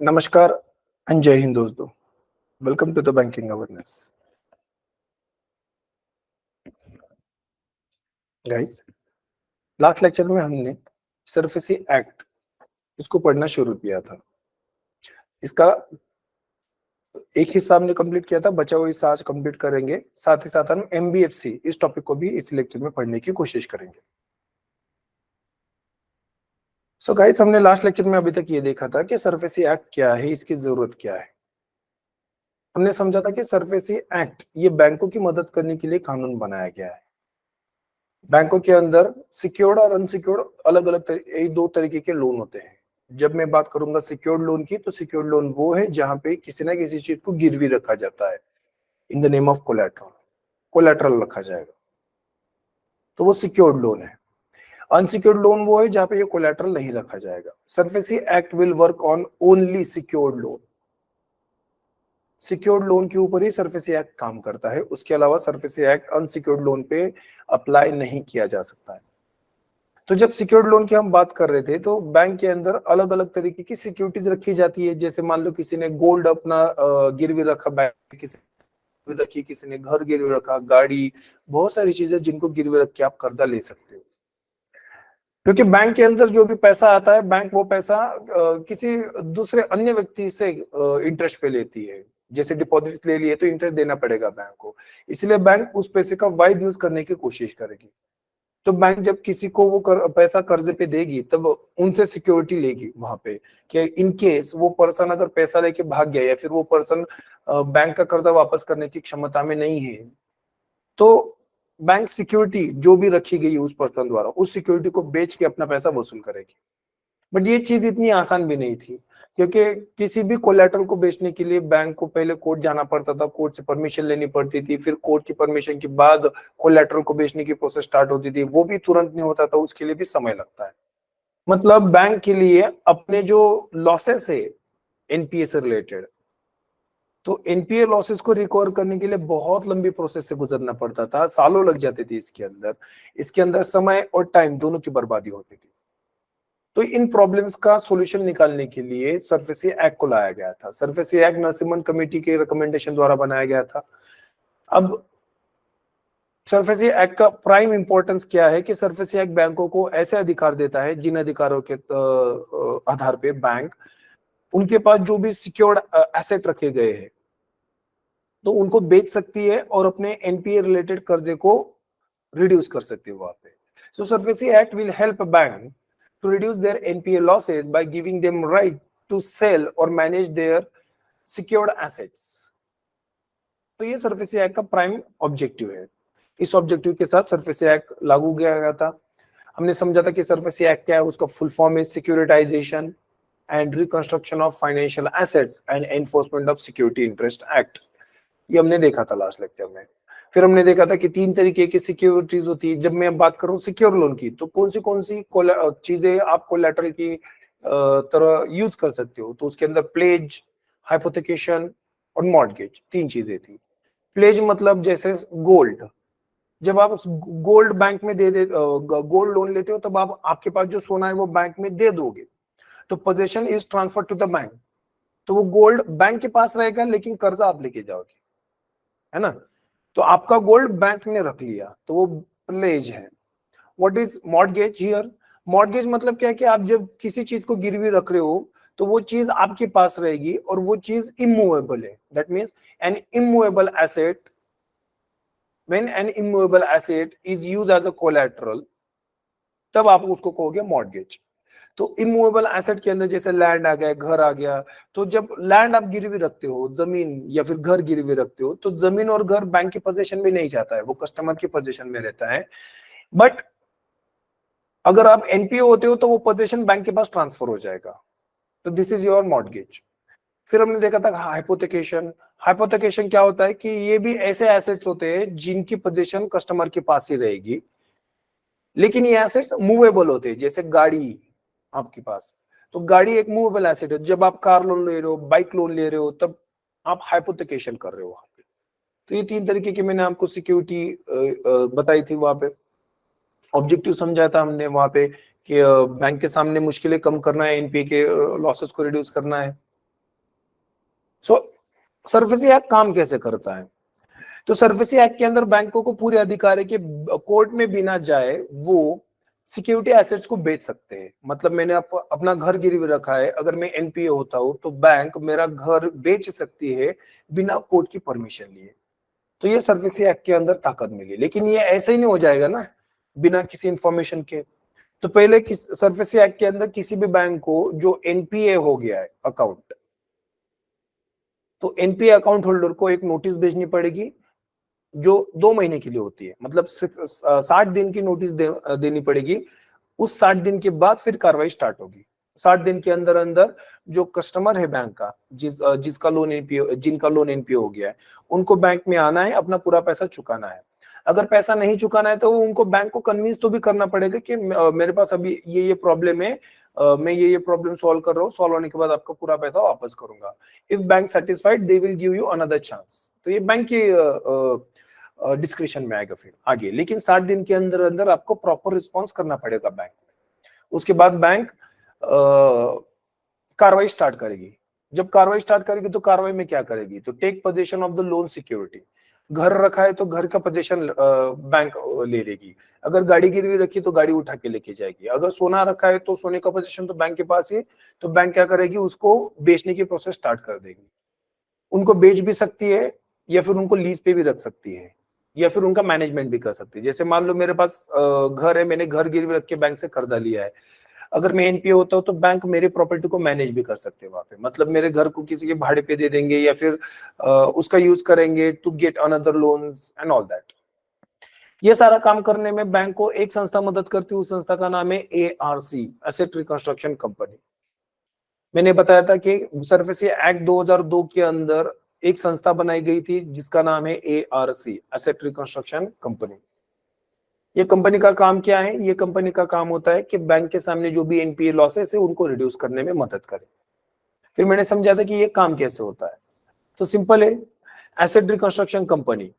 नमस्कार एंड जय हिंद दोस्तों। Welcome to the banking awareness. Guys, last lecture में हमने सरफेसी एक्ट इसको पढ़ना शुरू किया था। इसका एक हिस्सा हमने कंप्लीट किया था, बचा हुआ हिस्सा आज कंप्लीट करेंगे। साथ ही साथ हम एमबीएफसी इस टॉपिक को भी इस लेक्चर में पढ़ने की कोशिश करेंगे। सो गाइस, हमने लास्ट लेक्चर में अभी तक ये देखा था कि सरफेसी एक्ट क्या है, इसकी जरूरत क्या है। हमने समझा था कि सरफेसी एक्ट ये बैंकों की मदद करने के लिए कानून बनाया गया है। बैंकों के अंदर सिक्योर्ड और अनसिक्योर्ड अलग अलग दो तरीके के लोन होते हैं। जब मैं बात करूंगा सिक्योर्ड लोन की, तो सिक्योर्ड लोन वो है जहां पे किसी ना किसी चीज को गिरवी रखा जाता है in the name of collateral. Collateral रखा जाएगा तो वो सिक्योर्ड लोन है। अनसिक्योर्ड लोन वो है जहां पे ये कोलैटरल नहीं रखा जाएगा। SARFAESI act will work on only secured loan. Secured loan के ऊपर ही सरफेसी एक्ट काम करता है, उसके अलावा सरफेसी एक्ट अनसिक्योर्ड लोन पे अप्लाई नहीं किया जा सकता है। तो जब सिक्योर्ड लोन की हम बात कर रहे थे, तो बैंक के अंदर अलग अलग तरीके की सिक्योरिटीज रखी जाती है। जैसे मान लो किसी ने गोल्ड अपना गिरवी रखा, बैंक किसी ने रखी, किसी ने घर गिरवी रखा, गाड़ी, बहुत सारी चीजें जिनको गिरवी रख के आप कर्जा ले सकते हो। क्योंकि बैंक के अंदर जो भी पैसा आता है, बैंक वो पैसा किसी दूसरे अन्य व्यक्ति से इंटरेस्ट पे लेती है। जैसे डिपॉजिट ले लिए तो इंटरेस्ट देना पड़ेगा बैंक को, इसलिए बैंक उस पैसे का वाइज यूज करने की कोशिश करेगी। तो बैंक जब किसी को वो पैसा कर्जे पे देगी, तब उनसे सिक्योरिटी लेगी वहां पे कि इन केस वो पर्सन अगर पैसा लेके भाग गया या फिर वो पर्सन बैंक का कर्जा वापस करने की क्षमता में नहीं है, तो बैंक सिक्योरिटी जो भी रखी गई उस पर्सन द्वारा, उस सिक्योरिटी को बेच के अपना पैसा वसूल करेगी। बट ये चीज इतनी आसान भी नहीं थी, क्योंकि किसी भी कोलैटरल को बेचने के लिए बैंक को पहले कोर्ट जाना पड़ता था, कोर्ट से परमिशन लेनी पड़ती थी, फिर कोर्ट की परमिशन के बाद कोलैटरल को बेचने की प्रोसेस स्टार्ट होती थी। वो भी तुरंत नहीं होता था, उसके लिए भी समय लगता है। मतलब बैंक के लिए अपने जो लॉसेस है एनपीए से रिलेटेड, तो एनपीए लॉसेस को रिकवर करने के लिए बहुत लंबी प्रोसेस से गुजरना पड़ता था, सालों लग जाते थे इसके अंदर समय और टाइम दोनों की बर्बादी होती थी। तो इन प्रॉब्लम्स का सॉल्यूशन निकालने के लिए सरफेसी एक्ट को लाया गया था। सरफेसी एक्ट नरसिम्हन कमेटी के रिकमेंडेशन द्वारा बनाया गया था। अब सरफेसी एक्ट का प्राइम इंपॉर्टेंस क्या है कि सरफेसी एक्ट बैंकों को ऐसे अधिकार देता है जिन अधिकारों के आधार पे बैंक उनके पास जो भी सिक्योर्ड एसेट रखे गए हैं तो उनको बेच सकती है और अपने एनपीए रिलेटेड कर्जे को रिड्यूस कर सकती है वहां पे। So SARFAESI act will help bank to reduce their NPA losses by giving them right to sell or manage their secured assets। तो ये सरफेसी एक्ट का प्राइम ऑब्जेक्टिव है। इस ऑब्जेक्टिव के साथ सरफेसी एक्ट लागू किया गया था। हमने समझा था कि सरफेसी एक्ट क्या है, उसका फुल फॉर्म है securitization and reconstruction of financial assets and enforcement of security interest act. ये हमने देखा था लास्ट लेक्चर में। फिर हमने देखा था कि 3 तरीके की सिक्योरिटीज होती है। जब मैं बात करूं सिक्योर लोन की, तो कौन सी चीजें आप कोलैटरल की तरह यूज कर सकते हो, तो उसके अंदर प्लेज, हाइपोथेकेशन और मॉर्गेज 3 चीजें थी। प्लेज मतलब जैसे गोल्ड, जब आप गोल्ड बैंक में गोल्ड लोन लेते हो, तब आप आपके पास जो सोना है वो बैंक में दे दोगे, तो possession is transfer to the bank. तो वो गोल्ड बैंक के पास रहेगा लेकिन कर्जा आप लेके जाओगे, है ना। तो आपका गोल्ड बैंक ने रख लिया, तो वो प्लेज है। What is mortgage here? Mortgage मतलब क्या है कि आप जब किसी चीज को गिरवी रख रहे हो तो वो चीज आपके पास रहेगी और वो चीज इमूवेबल है। That means an immovable asset, when an immovable asset is used as a collateral, तब आप उसको कहोगे मॉर्गेज। तो इमूवेबल एसेट के अंदर जैसे लैंड आ गया, घर आ गया, तो जब लैंड आप गिरवी रखते हो, जमीन या फिर घर गिरवी रखते हो, तो जमीन और घर बैंक की पोजीशन में नहीं जाता है, वो कस्टमर की पोजीशन में रहता है। बट अगर आप एनपीओ होते हो तो वो पोजीशन बैंक के पास ट्रांसफर हो जाएगा। तो दिस इज योर मॉर्गेज। फिर हमने देखा था हाइपोथेकेशन। हाइपोथेकेशन क्या होता है कि ये भी ऐसे एसेट्स होते हैं जिनकी पोजीशन कस्टमर के पास ही रहेगी, लेकिन ये एसेट्स मूवेबल होते हैं। जैसे गाड़ी आपके पास, तो गाड़ी एक मूवेबल एसेट है। जब आप कार लोन ले रहे हो, बाइक लोन ले रहे हो, तब आप हाइपोथेकेशन कर रहे हो वहां पे। तो ये 3 तरीके की मैंने आपको सिक्योरिटी बताई थी वहां पे। ऑब्जेक्टिव समझाया था हमने वहां पे कि बैंक के सामने मुश्किलें कम करना है, एनपीए के लॉसेस को रिड्यूस करना है। सो सरफेसी एक्ट काम कैसे करता है? तो सरफेसी एक्ट के अंदर बैंकों को पूरे अधिकार है कि कोर्ट में बिना जाए वो सिक्योरिटी एसेट्स को बेच सकते हैं। मतलब मैंने अपना घर गिरवी रखा है, अगर मैं एनपीए होता हूं तो बैंक मेरा घर बेच सकती है बिना कोर्ट की परमिशन लिए। तो ये सरफेसी एक्ट के अंदर ताकत मिली, लेकिन ये ऐसे ही नहीं हो जाएगा ना बिना किसी इंफॉर्मेशन के। तो पहले सरफेसी एक्ट के अंदर किसी भी बैंक को जो एनपीए हो गया है अकाउंट, तो एनपीए अकाउंट होल्डर को एक नोटिस भेजनी पड़ेगी जो 2 महीने के लिए होती है। मतलब सिर्फ 60 दिन की नोटिस देनी पड़ेगी। उस 60 दिन के बाद फिर कार्रवाई स्टार्ट होगी। 60 दिन के अंदर अंदर जो कस्टमर है बैंक का, जिसका लोन एनपीए, जिनका लोन एनपीए हो गया है, उनको बैंक में आना है, अपना पूरा पैसा चुकाना है। अगर पैसा नहीं चुकाना है तो उनको बैंक को कन्विंस तो भी करना पड़ेगा कि मेरे पास अभी ये प्रॉब्लम है, मैं ये प्रॉब्लम सॉल्व कर रहा हूँ, सॉल्व होने के बाद आपका पूरा पैसा वापस करूंगा। If bank satisfied they will give you another chance. तो ये बैंक की डिस्क्रिप्शन में आएगा फिर आगे, लेकिन 60 दिन के अंदर अंदर आपको प्रॉपर रिस्पॉन्स करना पड़ेगा बैंक में। उसके बाद बैंक कार्रवाई स्टार्ट करेगी। जब कार्रवाई स्टार्ट करेगी तो कार्रवाई में क्या करेगी? तो take position of the loan security. घर रखा है तो घर का पोजीशन बैंक ले लेगी। अगर गाड़ी गिरवी रखी तो गाड़ी उठा के लेके जाएगी। अगर सोना रखा है तो सोने का पोजीशन तो बैंक के पास ही, तो बैंक क्या करेगी? उसको बेचने की प्रोसेस स्टार्ट कर देगी। उनको बेच भी सकती है या फिर उनको लीज पे भी रख सकती है या फिर उनका मैनेजमेंट भी कर सकती है। जैसे मान लो मेरे पास घर है, मैंने घर गिरवी रख के बैंक से कर्जा लिया है। अगर मैं एनपीए होता हूँ तो बैंक मेरी प्रॉपर्टी को मैनेज भी कर सकते हैं वहां पे। मतलब मेरे घर को किसी के भाड़े पे दे देंगे या फिर उसका यूज करेंगे to get another loans and all that. ये सारा काम करने में बैंक को एक संस्था मदद करती है। उस संस्था का नाम है एआरसी, एसेट रिकंस्ट्रक्शन कंपनी। मैंने बताया था कि सरफेसी एक्ट 2002 के अंदर एक संस्था बनाई गई थी जिसका नाम है एआरसी, एसेट रिकंस्ट्रक्शन कंपनी। ये कंपनी का काम क्या है? ये कंपनी का काम होता है कि बैंक के सामने जो भी एनपीए लॉसेस है उनको रिड्यूस करने में मदद करे। फिर मैंने समझा था कि ये काम कैसे होता है। तो सिंपल है, asset reconstruction company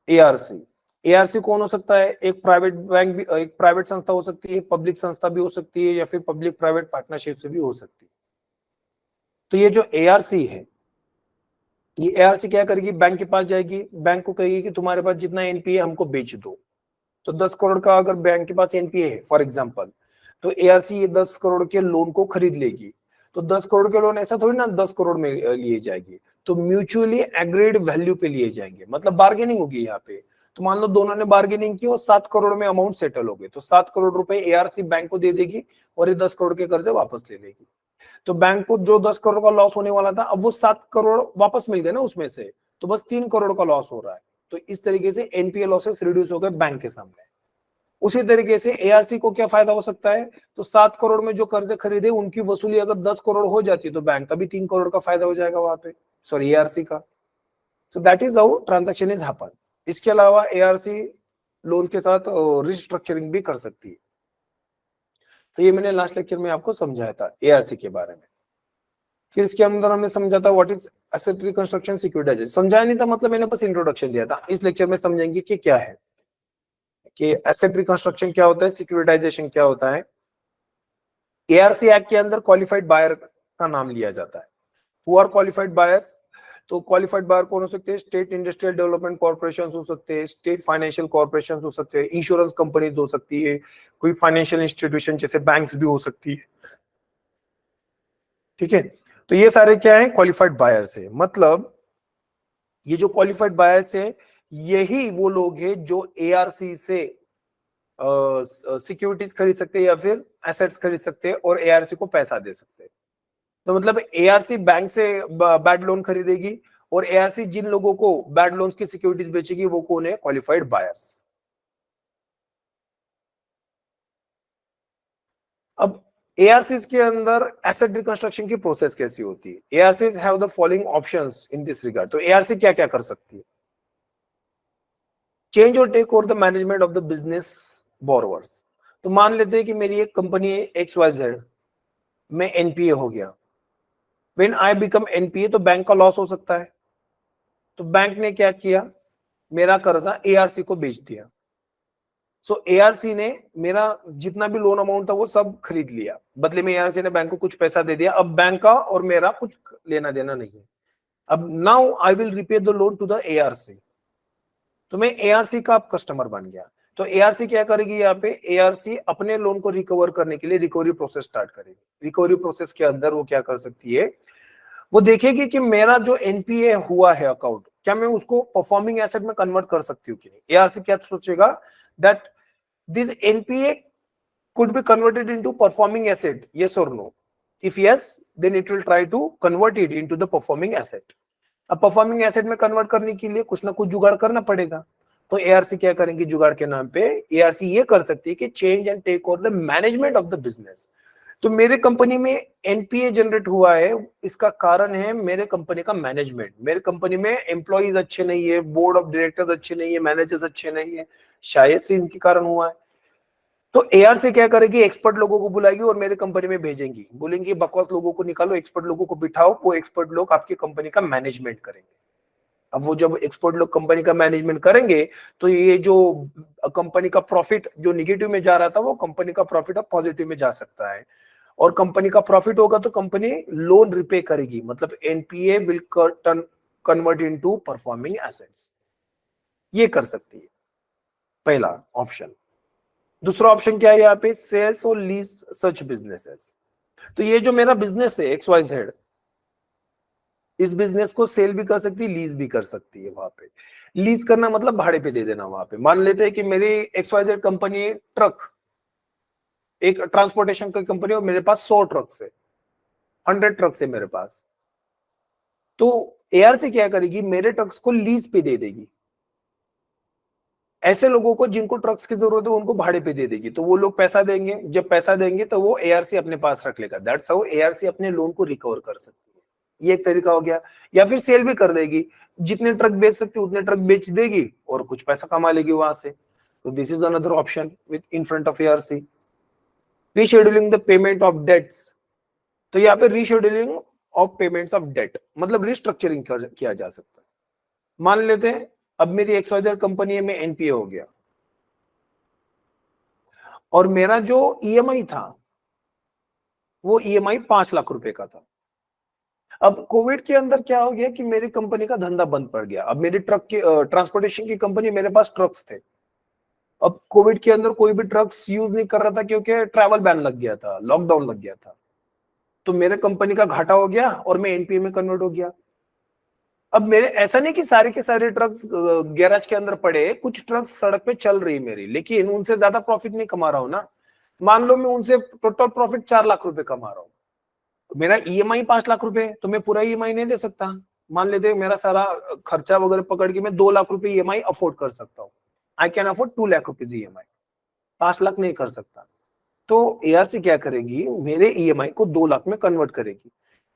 ARC. ARC कौन हो सकता है? एक प्राइवेट बैंक भी, एक प्राइवेट संस्था हो सकती है, पब्लिक संस्था भी हो सकती है, या फिर पब्लिक प्राइवेट पार्टनरशिप से भी हो सकती है। तो ये जो एआरसी है, ये एआरसी क्या करेगी? बैंक के पास जाएगी, बैंक को कहेगी कि तुम्हारे पास जितना एनपीए हमको बेच दो। तो 10 करोड़ का अगर बैंक के पास एनपीए है फॉर एग्जांपल, तो एआरसी ये 10 करोड़ के लोन को खरीद लेगी। तो 10 करोड़ के लोन ऐसा थोड़ी ना 10 करोड़ में लिए जाएंगे, तो म्यूचुअली एग्रीड वैल्यू पे लिए जाएंगे। मतलब बार्गेनिंग होगी यहाँ पे। तो मान लो दोनों ने बार्गेनिंग की और 7 करोड़ में अमाउंट सेटल हो गए, तो 7 करोड़ रुपए एआरसी बैंक को दे देगी और ये 10 करोड़ के कर्जे वापस ले लेगी। तो बैंक को जो 10 करोड़ का लॉस होने वाला था, अब वो 7 करोड़ वापस मिल गए ना उसमें से, तो बस 3 करोड़ का लॉस हो रहा है। तो इस तरीके से एनपीए लॉसेस रिड्यूस हो गए बैंक के सामने। उसी तरीके से एआरसी को क्या फायदा हो सकता है? तो 7 करोड़ में जो कर्जे खरीदे उनकी वसूली अगर 10 करोड़ हो जाती तो बैंक का भी 3 करोड़ का फायदा हो जाएगा वहां पे, सॉरी एआरसी का। So that is how transaction is happen. इसके अलावा एआरसी लोन के साथ रिस्ट्रक्चरिंग भी कर सकती है। तो ये मैंने लास्ट लेक्चर में आपको समझाया था एआरसी के बारे में। फिर इसके अंदर हमने समझा था what is asset reconstruction securitization. समझाया नहीं था, मतलब मैंने बस इंट्रोडक्शन दिया था। इस लेक्चर में समझेंगे कि क्या है, कि एसेट रिकंस्ट्रक्शन क्या होता है, सिक्योरिटाइजेशन क्या होता है। एआरसी एक्ट के अंदर क्वालिफाइड बायर का नाम लिया जाता है। Who are qualified buyers? तो क्वालिफाइड बायर कौन हो सकते हैं? स्टेट इंडस्ट्रियल डेवलपमेंट कॉर्पोरेशन हो सकते हैं, स्टेट फाइनेंशियल कॉर्पोरेशन हो सकते हैं, इंश्योरेंस कंपनीज हो सकती है, कोई फाइनेंशियल इंस्टीट्यूशन जैसे बैंक्स भी हो सकती है। ठीक है, तो ये सारे क्या है? क्वालिफाइड बायर्स है। मतलब ये जो क्वालिफाइड बायर्स है, यही वो लोग हैं जो एआरसी से सिक्योरिटीज खरीद सकते हैं या फिर एसेट्स खरीद सकते हैं और एआरसी को पैसा दे सकते हैं। तो मतलब एआरसी बैंक से बैड लोन खरीदेगी और एआरसी जिन लोगों को बैड लोन्स की सिक्योरिटीज बेचेगी वो कौन है? Qualified buyers. अब एआरसीज के अंदर एसेट रिकंस्ट्रक्शन की प्रोसेस कैसी होती है? ARCs have the following options in this regard. तो एआरसी क्या क्या कर सकती है? चेंज और take over the management of the business borrowers. तो मान लेते हैं कि मेरी एक कंपनी है XYZ, में एनपीए हो गया। व्हेन आई बिकम एनपीए तो बैंक का लॉस हो सकता है। तो बैंक ने क्या किया? मेरा कर्जा एआरसी को बेच दिया। सो एआरसी ने मेरा जितना भी लोन अमाउंट था वो सब खरीद लिया, बदले में एआरसी ने बैंक को कुछ पैसा दे दिया। अब बैंक का और मेरा कुछ लेना देना नहीं है। अब now I will repay the loan to the ARC, तो मैं एआरसी का आप कस्टमर बन गया। तो एआरसी क्या करेगी, यहाँ पे एआरसी अपने लोन को रिकवर करने के लिए रिकवरी प्रोसेस स्टार्ट करेगी। रिकवरी प्रोसेस के अंदर वो क्या कर सकती है, वो देखेगी कि मेरा जो एनपीए हुआ है अकाउंट, क्या मैं उसको परफॉर्मिंग एसेट में कन्वर्ट कर सकती हूँ कि नहीं। एआरसी क्या सोचेगा, that this NPA could be converted into performing asset, yes or no? If yes, then it will try to convert it into the performing asset. अब परफॉर्मिंग एसेट में कन्वर्ट करने के लिए कुछ ना कुछ जुगाड़ करना पड़ेगा। तो एआरसी क्या करेंगे, जुगाड़ के नाम पे एआरसी ये कर सकती है कि change and take over the management of the business. तो मेरे कंपनी में एनपीए जनरेट हुआ है, इसका कारण है मेरे कंपनी का मैनेजमेंट। मेरे कंपनी में एम्प्लॉइज अच्छे नहीं है, बोर्ड ऑफ डायरेक्टर्स अच्छे नहीं है, मैनेजर्स अच्छे नहीं है, शायद से इनके कारण हुआ है। तो एआरसी क्या करेगी, एक्सपर्ट लोगों को बुलाएगी और मेरे कंपनी में भेजेंगी, बोलेंगी बकवास लोगों को निकालो, एक्सपर्ट लोगों को बिठाओ, वो एक्सपर्ट लोग आपकी कंपनी का मैनेजमेंट करेंगे। अब वो जब एक्सपर्ट लोग कंपनी का मैनेजमेंट करेंगे, तो ये जो कंपनी का प्रॉफिट जो निगेटिव में जा रहा था, वो कंपनी का प्रॉफिट अब पॉजिटिव में जा सकता है। और कंपनी का प्रॉफिट होगा तो कंपनी लोन रिपे करेगी, मतलब NPA will convert into performing assets. ये कर सकती है, पहला ऑप्शन। दूसरा ऑप्शन क्या है यहाँ पे, सेल्स और लीज सच बिजनेसेस। तो ये जो मेरा बिजनेस है XYZ, इस बिजनेस को सेल भी कर सकती है, लीज भी कर सकती है। वहां पे लीज करना मतलब भाड़े पे दे देना। वहां पे मान लेते हैं कि मेरी XYZ कंपनी ट्रक, एक ट्रांसपोर्टेशन की कंपनी, और मेरे पास 100 ट्रक्स है, 100 ट्रक्स है मेरे पास। तो एआरसी क्या करेगी, मेरे ट्रक्स को लीज पे दे देगी, ऐसे लोगों को जिनको ट्रक्स की जरूरत है उनको भाड़े पे दे देगी। तो वो लोग पैसा देंगे, जब पैसा देंगे तो वो एआरसी अपने पास रख लेगा। दैट्स हाउ एआरसी अपने लोन को रिकवर कर सकती है। ये एक तरीका हो गया। या फिर सेल भी कर देगी, जितने ट्रक बेच सकती है उतने ट्रक बेच देगी और कुछ पैसा कमा लेगी वहां से। तो this is another option with in front of ARC. Rescheduling the payment of debts. तो यहाँ पे rescheduling of payments of debt मतलब रिस्ट्रक्चरिंग किया जा सकता है। मान लेते हैं अब मेरी XYZ कंपनी में एनपीए हो गया और मेरा जो ईएमआई था वो ईएमआई 5 लाख रुपए का था। अब कोविड के अंदर क्या हो गया कि मेरी कंपनी का धंधा बंद पड़ गया। अब मेरी ट्रक की ट्रांसपोर्टेशन की कंपनी, मेरे पास ट्रक्स थे। अब कोविड के अंदर कोई भी ट्रक्स यूज नहीं कर रहा था क्योंकि ट्रैवल बैन लग गया था, लॉकडाउन लग गया था। तो मेरे कंपनी का घाटा हो गया और मैं एनपीए में कन्वर्ट हो गया। अब मेरे ऐसा नहीं कि सारे के सारे ट्रक्स गैराज के अंदर पड़े, कुछ ट्रक्स सड़क पे चल रही मेरी, लेकिन उनसे ज्यादा प्रॉफिट नहीं कमा रहा हूं ना। मान लो मैं उनसे टोटल प्रॉफिट 4 लाख रुपए कमा रहा हूँ, मेरा ईएमआई 5 लाख रुपए, तो मैं पूरा ईएमआई नहीं दे सकता। मान लेते मेरा सारा खर्चा वगैरह पकड़ के मैं 2 लाख रुपए ईएमआई अफोर्ड कर सकता हूँ। I can afford 2 lakh rupees EMI, 5 lakh नहीं कर सकता। तो एआरसी क्या करेगी, मेरे ईएमआई को 2 लाख में कन्वर्ट करेगी।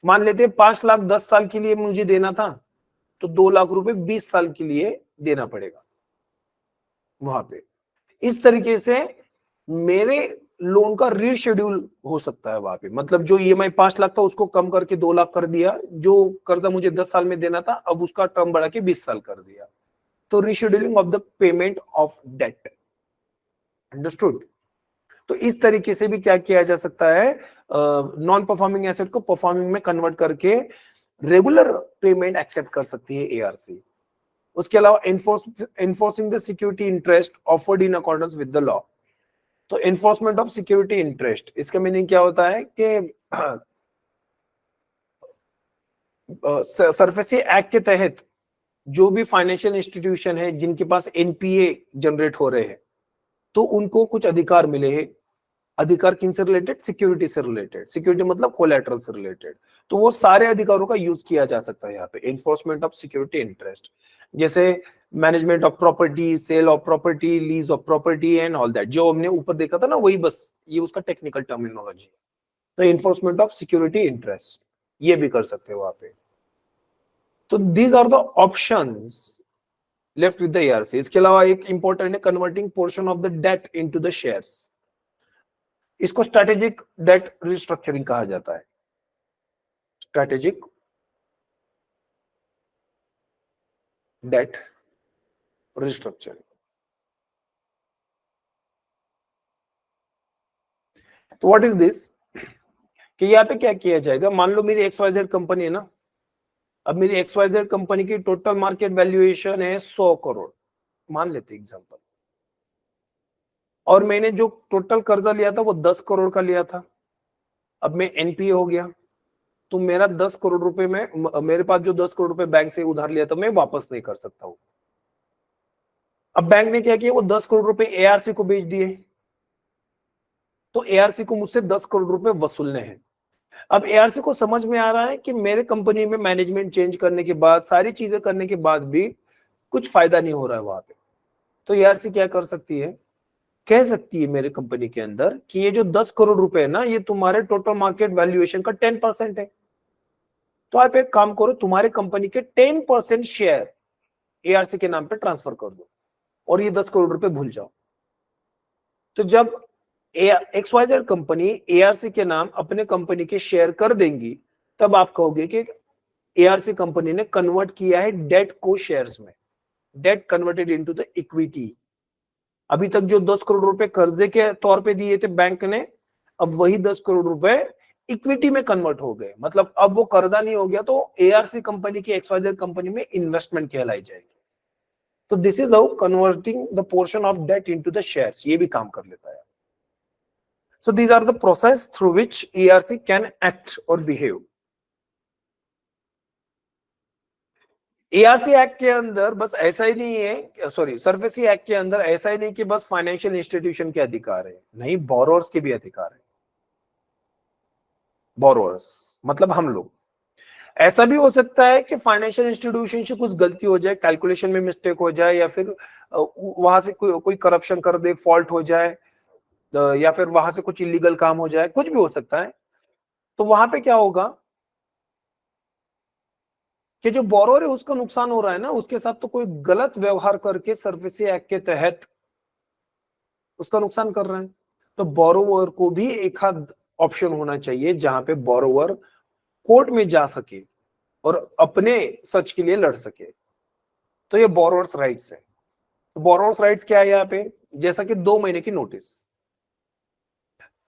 मान लेते 5 लाख 10 साल के लिए मुझे देना था, तो 2 लाख रुपए 20 साल के लिए देना पड़ेगा वहां पे। इस तरीके से मेरे लोन का रीशेड्यूल हो सकता है वहां पे। मतलब जो ईएमआई 5 लाख था उसको कम करके 2 लाख कर दिया, जो कर्जा मुझे 10 साल में देना था अब उसका टर्म बढ़ा के 20 साल कर दिया। तो rescheduling of the payment of debt, understood. तो इस तरीके से भी क्या किया जा सकता है, नॉन परफॉर्मिंग एसेट को परफॉर्मिंग में कन्वर्ट करके रेगुलर पेमेंट एक्सेप्ट कर सकती है एआरसी। उसके अलावा enforcing the security interest offered in accordance with the law. तो एनफोर्समेंट ऑफ सिक्योरिटी इंटरेस्ट, इसका मीनिंग क्या होता है कि सरफेसी एक्ट के तहत जो भी फाइनेंशियल इंस्टीट्यूशन है जिनके पास एनपीए जनरेट हो रहे हैं, तो उनको कुछ अधिकार मिले हैं। अधिकार किनसे रिलेटेड, सिक्योरिटी से रिलेटेड। सिक्योरिटी मतलब कोलैटरल से रिलेटेड। तो वो सारे अधिकारों का यूज किया जा सकता है यहाँ पे, एनफोर्समेंट ऑफ सिक्योरिटी इंटरेस्ट। जैसे management of property, sale of property, lease of property and all that, जो हमने ऊपर देखा था ना, वही बस ये उसका टेक्निकल टर्मिनोलॉजी है। तो एनफोर्समेंट ऑफ सिक्योरिटी इंटरेस्ट ये भी कर सकते हो वहां पे। तो these are the options left with the ARC. इसके अलावा एक इंपॉर्टेंट है converting portion of the debt into the shares. इसको स्ट्रेटेजिक डेट रिस्ट्रक्चरिंग कहा जाता है। Strategic debt restructuring. तो व्हाट इज दिस, कि यहाँ पे क्या किया जाएगा, मान लो मेरी XYZ कंपनी है ना, अब मेरी XYZ कंपनी की टोटल मार्केट वैल्यूएशन है 100 करोड़, मान लेते एग्जांपल, और मैंने जो टोटल कर्जा लिया था वो 10 करोड़ का लिया था। अब मैं एनपीए हो गया, तो मेरा 10 करोड़ रुपए में, मेरे पास जो 10 करोड़ रुपए बैंक से उधार लिया था मैं वापस नहीं कर सकता हूं। अब बैंक ने क्या किया, वो 10 करोड़ रुपए एआरसी को बेच दिए, तो एआरसी को मुझसे 10 करोड़ रुपए वसूलने हैं। अब एआरसी को समझ में आ रहा है कि मेरे कंपनी में मैनेजमेंट चेंज करने के बाद, सारी चीजें करने के बाद भी कुछ फायदा नहीं हो रहा है वहां पे, तो एआरसी क्या कर सकती है, कह सकती है मेरे कंपनी के अंदर कि ये जो 10 करोड़ रुपए है ना, ये तुम्हारे टोटल मार्केट वैल्यूएशन का 10% है, तो आप एक काम करो, तुम्हारे कंपनी के 10% शेयर एआरसी के नाम पे ट्रांसफर कर दो और ये 10 करोड़ रुपए भूल जाओ। तो जब XYZ कंपनी एआरसी के नाम अपने कंपनी के शेयर कर देंगी, तब आप कहोगे कि एआरसी कंपनी ने कन्वर्ट किया है डेट को शेयर्स में, debt converted into the equity. अभी तक जो 10 करोड़ रुपए कर्जे के तौर पे दिए थे बैंक ने, अब वही 10 करोड़ रुपए इक्विटी में कन्वर्ट हो गए, मतलब अब वो कर्जा नहीं हो गया, तो एआरसी कंपनी की XYZ कंपनी में इन्वेस्टमेंट कहलाई जाएगी। तो this is how converting the portion of debt into the shares, ये भी काम कर लेता है। So these are the process through which ERC can act or behave. ERC act के अंदर बस ऐसा ही नहीं है, सॉरी सरफेसी एक्ट के अंदर ऐसा ही नहीं कि बस फाइनेंशियल इंस्टीट्यूशन के अधिकार है, नहीं, बोरोअर्स के भी अधिकार है। बोरोअर्स मतलब हम लोग। ऐसा भी हो सकता है कि फाइनेंशियल इंस्टीट्यूशन से कुछ गलती हो जाए, कैलकुलेशन में मिस्टेक हो जाए, या फिर वहां से कोई करप्शन कर दे, फॉल्ट हो जाए, या फिर वहां से कुछ इलीगल काम हो जाए, कुछ भी हो सकता है। तो वहां पे क्या होगा कि जो बोरोअर है उसका नुकसान हो रहा है ना, उसके साथ तो कोई गलत व्यवहार करके सरफेसी एक्ट के तहत उसका नुकसान कर रहे हैं, तो बोरोअर को भी एक आध ऑप्शन होना चाहिए जहां पे बोरोअर कोर्ट में जा सके और अपने सच के लिए लड़ सके। तो ये बोरोअर्स राइट्स है। तो बोरोअर्स राइट्स क्या है यहाँ पे, जैसा कि 2 महीने की नोटिस,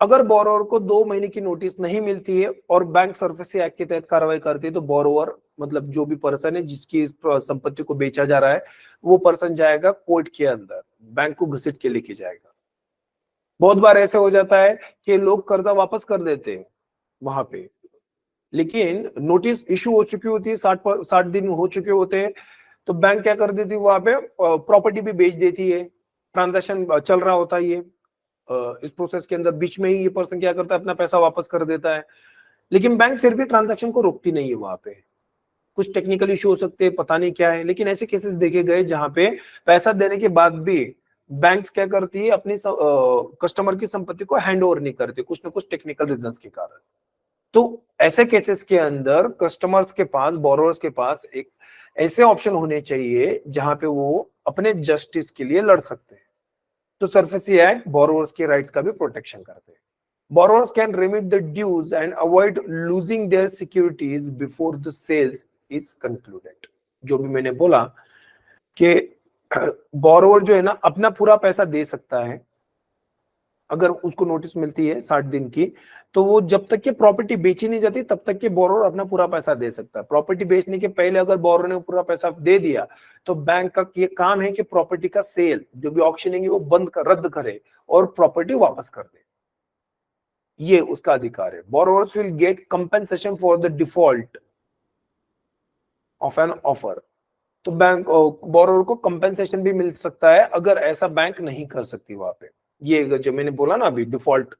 अगर बोरोअर को 2 महीने की नोटिस नहीं मिलती है और बैंक सरफेसी एक्ट के तहत कार्रवाई करती है, तो बोरोअर मतलब जो भी पर्सन है जिसकी संपत्ति को बेचा जा रहा है, वो पर्सन जाएगा कोर्ट के अंदर, बैंक को घसीट के लेके जाएगा। बहुत बार ऐसे हो जाता है कि लोग कर्जा वापस कर देते हैं वहां पे, लेकिन नोटिस इशू हो चुकी होती है, 60 दिन हो चुके होते हैं, तो बैंक क्या कर देती है, वहां पे प्रॉपर्टी भी बेच देती है, ट्रांजैक्शन चल रहा होता है। ये इस प्रोसेस के अंदर बीच में ही ये पर्सन क्या करता है, अपना पैसा वापस कर देता है, लेकिन बैंक फिर भी ट्रांजैक्शन को रोकती नहीं है। वहां पे कुछ टेक्निकल इशू हो सकते हैं, पता नहीं क्या है, लेकिन ऐसे केसेस देखे गए जहां पे पैसा देने के बाद भी बैंक्स क्या करती है, अपनी कस्टमर की संपत्ति को हैंड ओवर नहीं करती, कुछ ना कुछ टेक्निकल रीजंस के कारण। तो ऐसे केसेस के अंदर कस्टमर्स के पास, बोरोअर्स के पास एक ऐसे ऑप्शन होने चाहिए जहां पे वो अपने जस्टिस के लिए लड़ सकते हैं। तो सरफेसी एक्ट बोरोअर्स के राइट्स का भी प्रोटेक्शन करते हैं। Borrowers can remit the dues and avoid losing their securities before the sales is concluded. जो भी मैंने बोला कि बोरोअर जो है ना, अपना पूरा पैसा दे सकता है अगर उसको नोटिस मिलती है 60 दिन की, तो वो जब तक कि प्रॉपर्टी बेची नहीं जाती तब तक के बोरोअर अपना पूरा पैसा दे सकता है। प्रॉपर्टी बेचने के पहले अगर बोरोअर ने पूरा पैसा दे दिया, तो बैंक का ये काम है कि प्रॉपर्टी का सेल जो भी ऑक्शनिंग है वो रद्द करे और प्रॉपर्टी वापस कर दे, ये उसका अधिकार है। Borrowers will get compensation for the default of an offer. तो बैंक बोरोअर को कंपेंसेशन भी मिल सकता है अगर ऐसा बैंक नहीं कर सकती वहां पे, ये जो मैंने बोला ना अभी डिफॉल्ट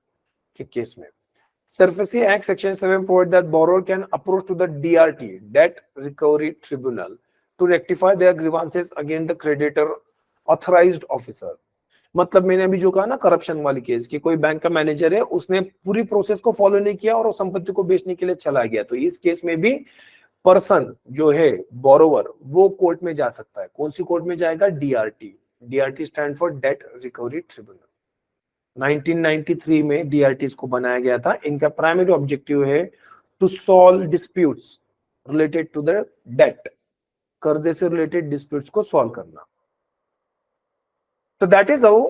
के केस में। Surface Act Section 7 provides that borrower can approach to the DRT, Debt Recovery Tribunal, to rectify their grievances against the creditor authorized officer. मतलब मैंने अभी जो कहा ना करप्शन वाली केस कि कोई बैंक का मैनेजर है, उसने पूरी प्रोसेस को फॉलो नहीं किया और संपत्ति को बेचने के लिए चला गया, तो इस केस में भी पर्सन जो है बोरोवर वो कोर्ट में जा सकता है। कौन सी कोर्ट में जाएगा? DRT. DRT stand for debt recovery tribunal. 1993 में डीआरटीज को बनाया गया था। इनका प्राइमरी ऑब्जेक्टिव है to solve disputes related to the debt, कर्जे से रिलेटेड डिस्प्यूट्स को सॉल्व करना। तो दैट इज हाउ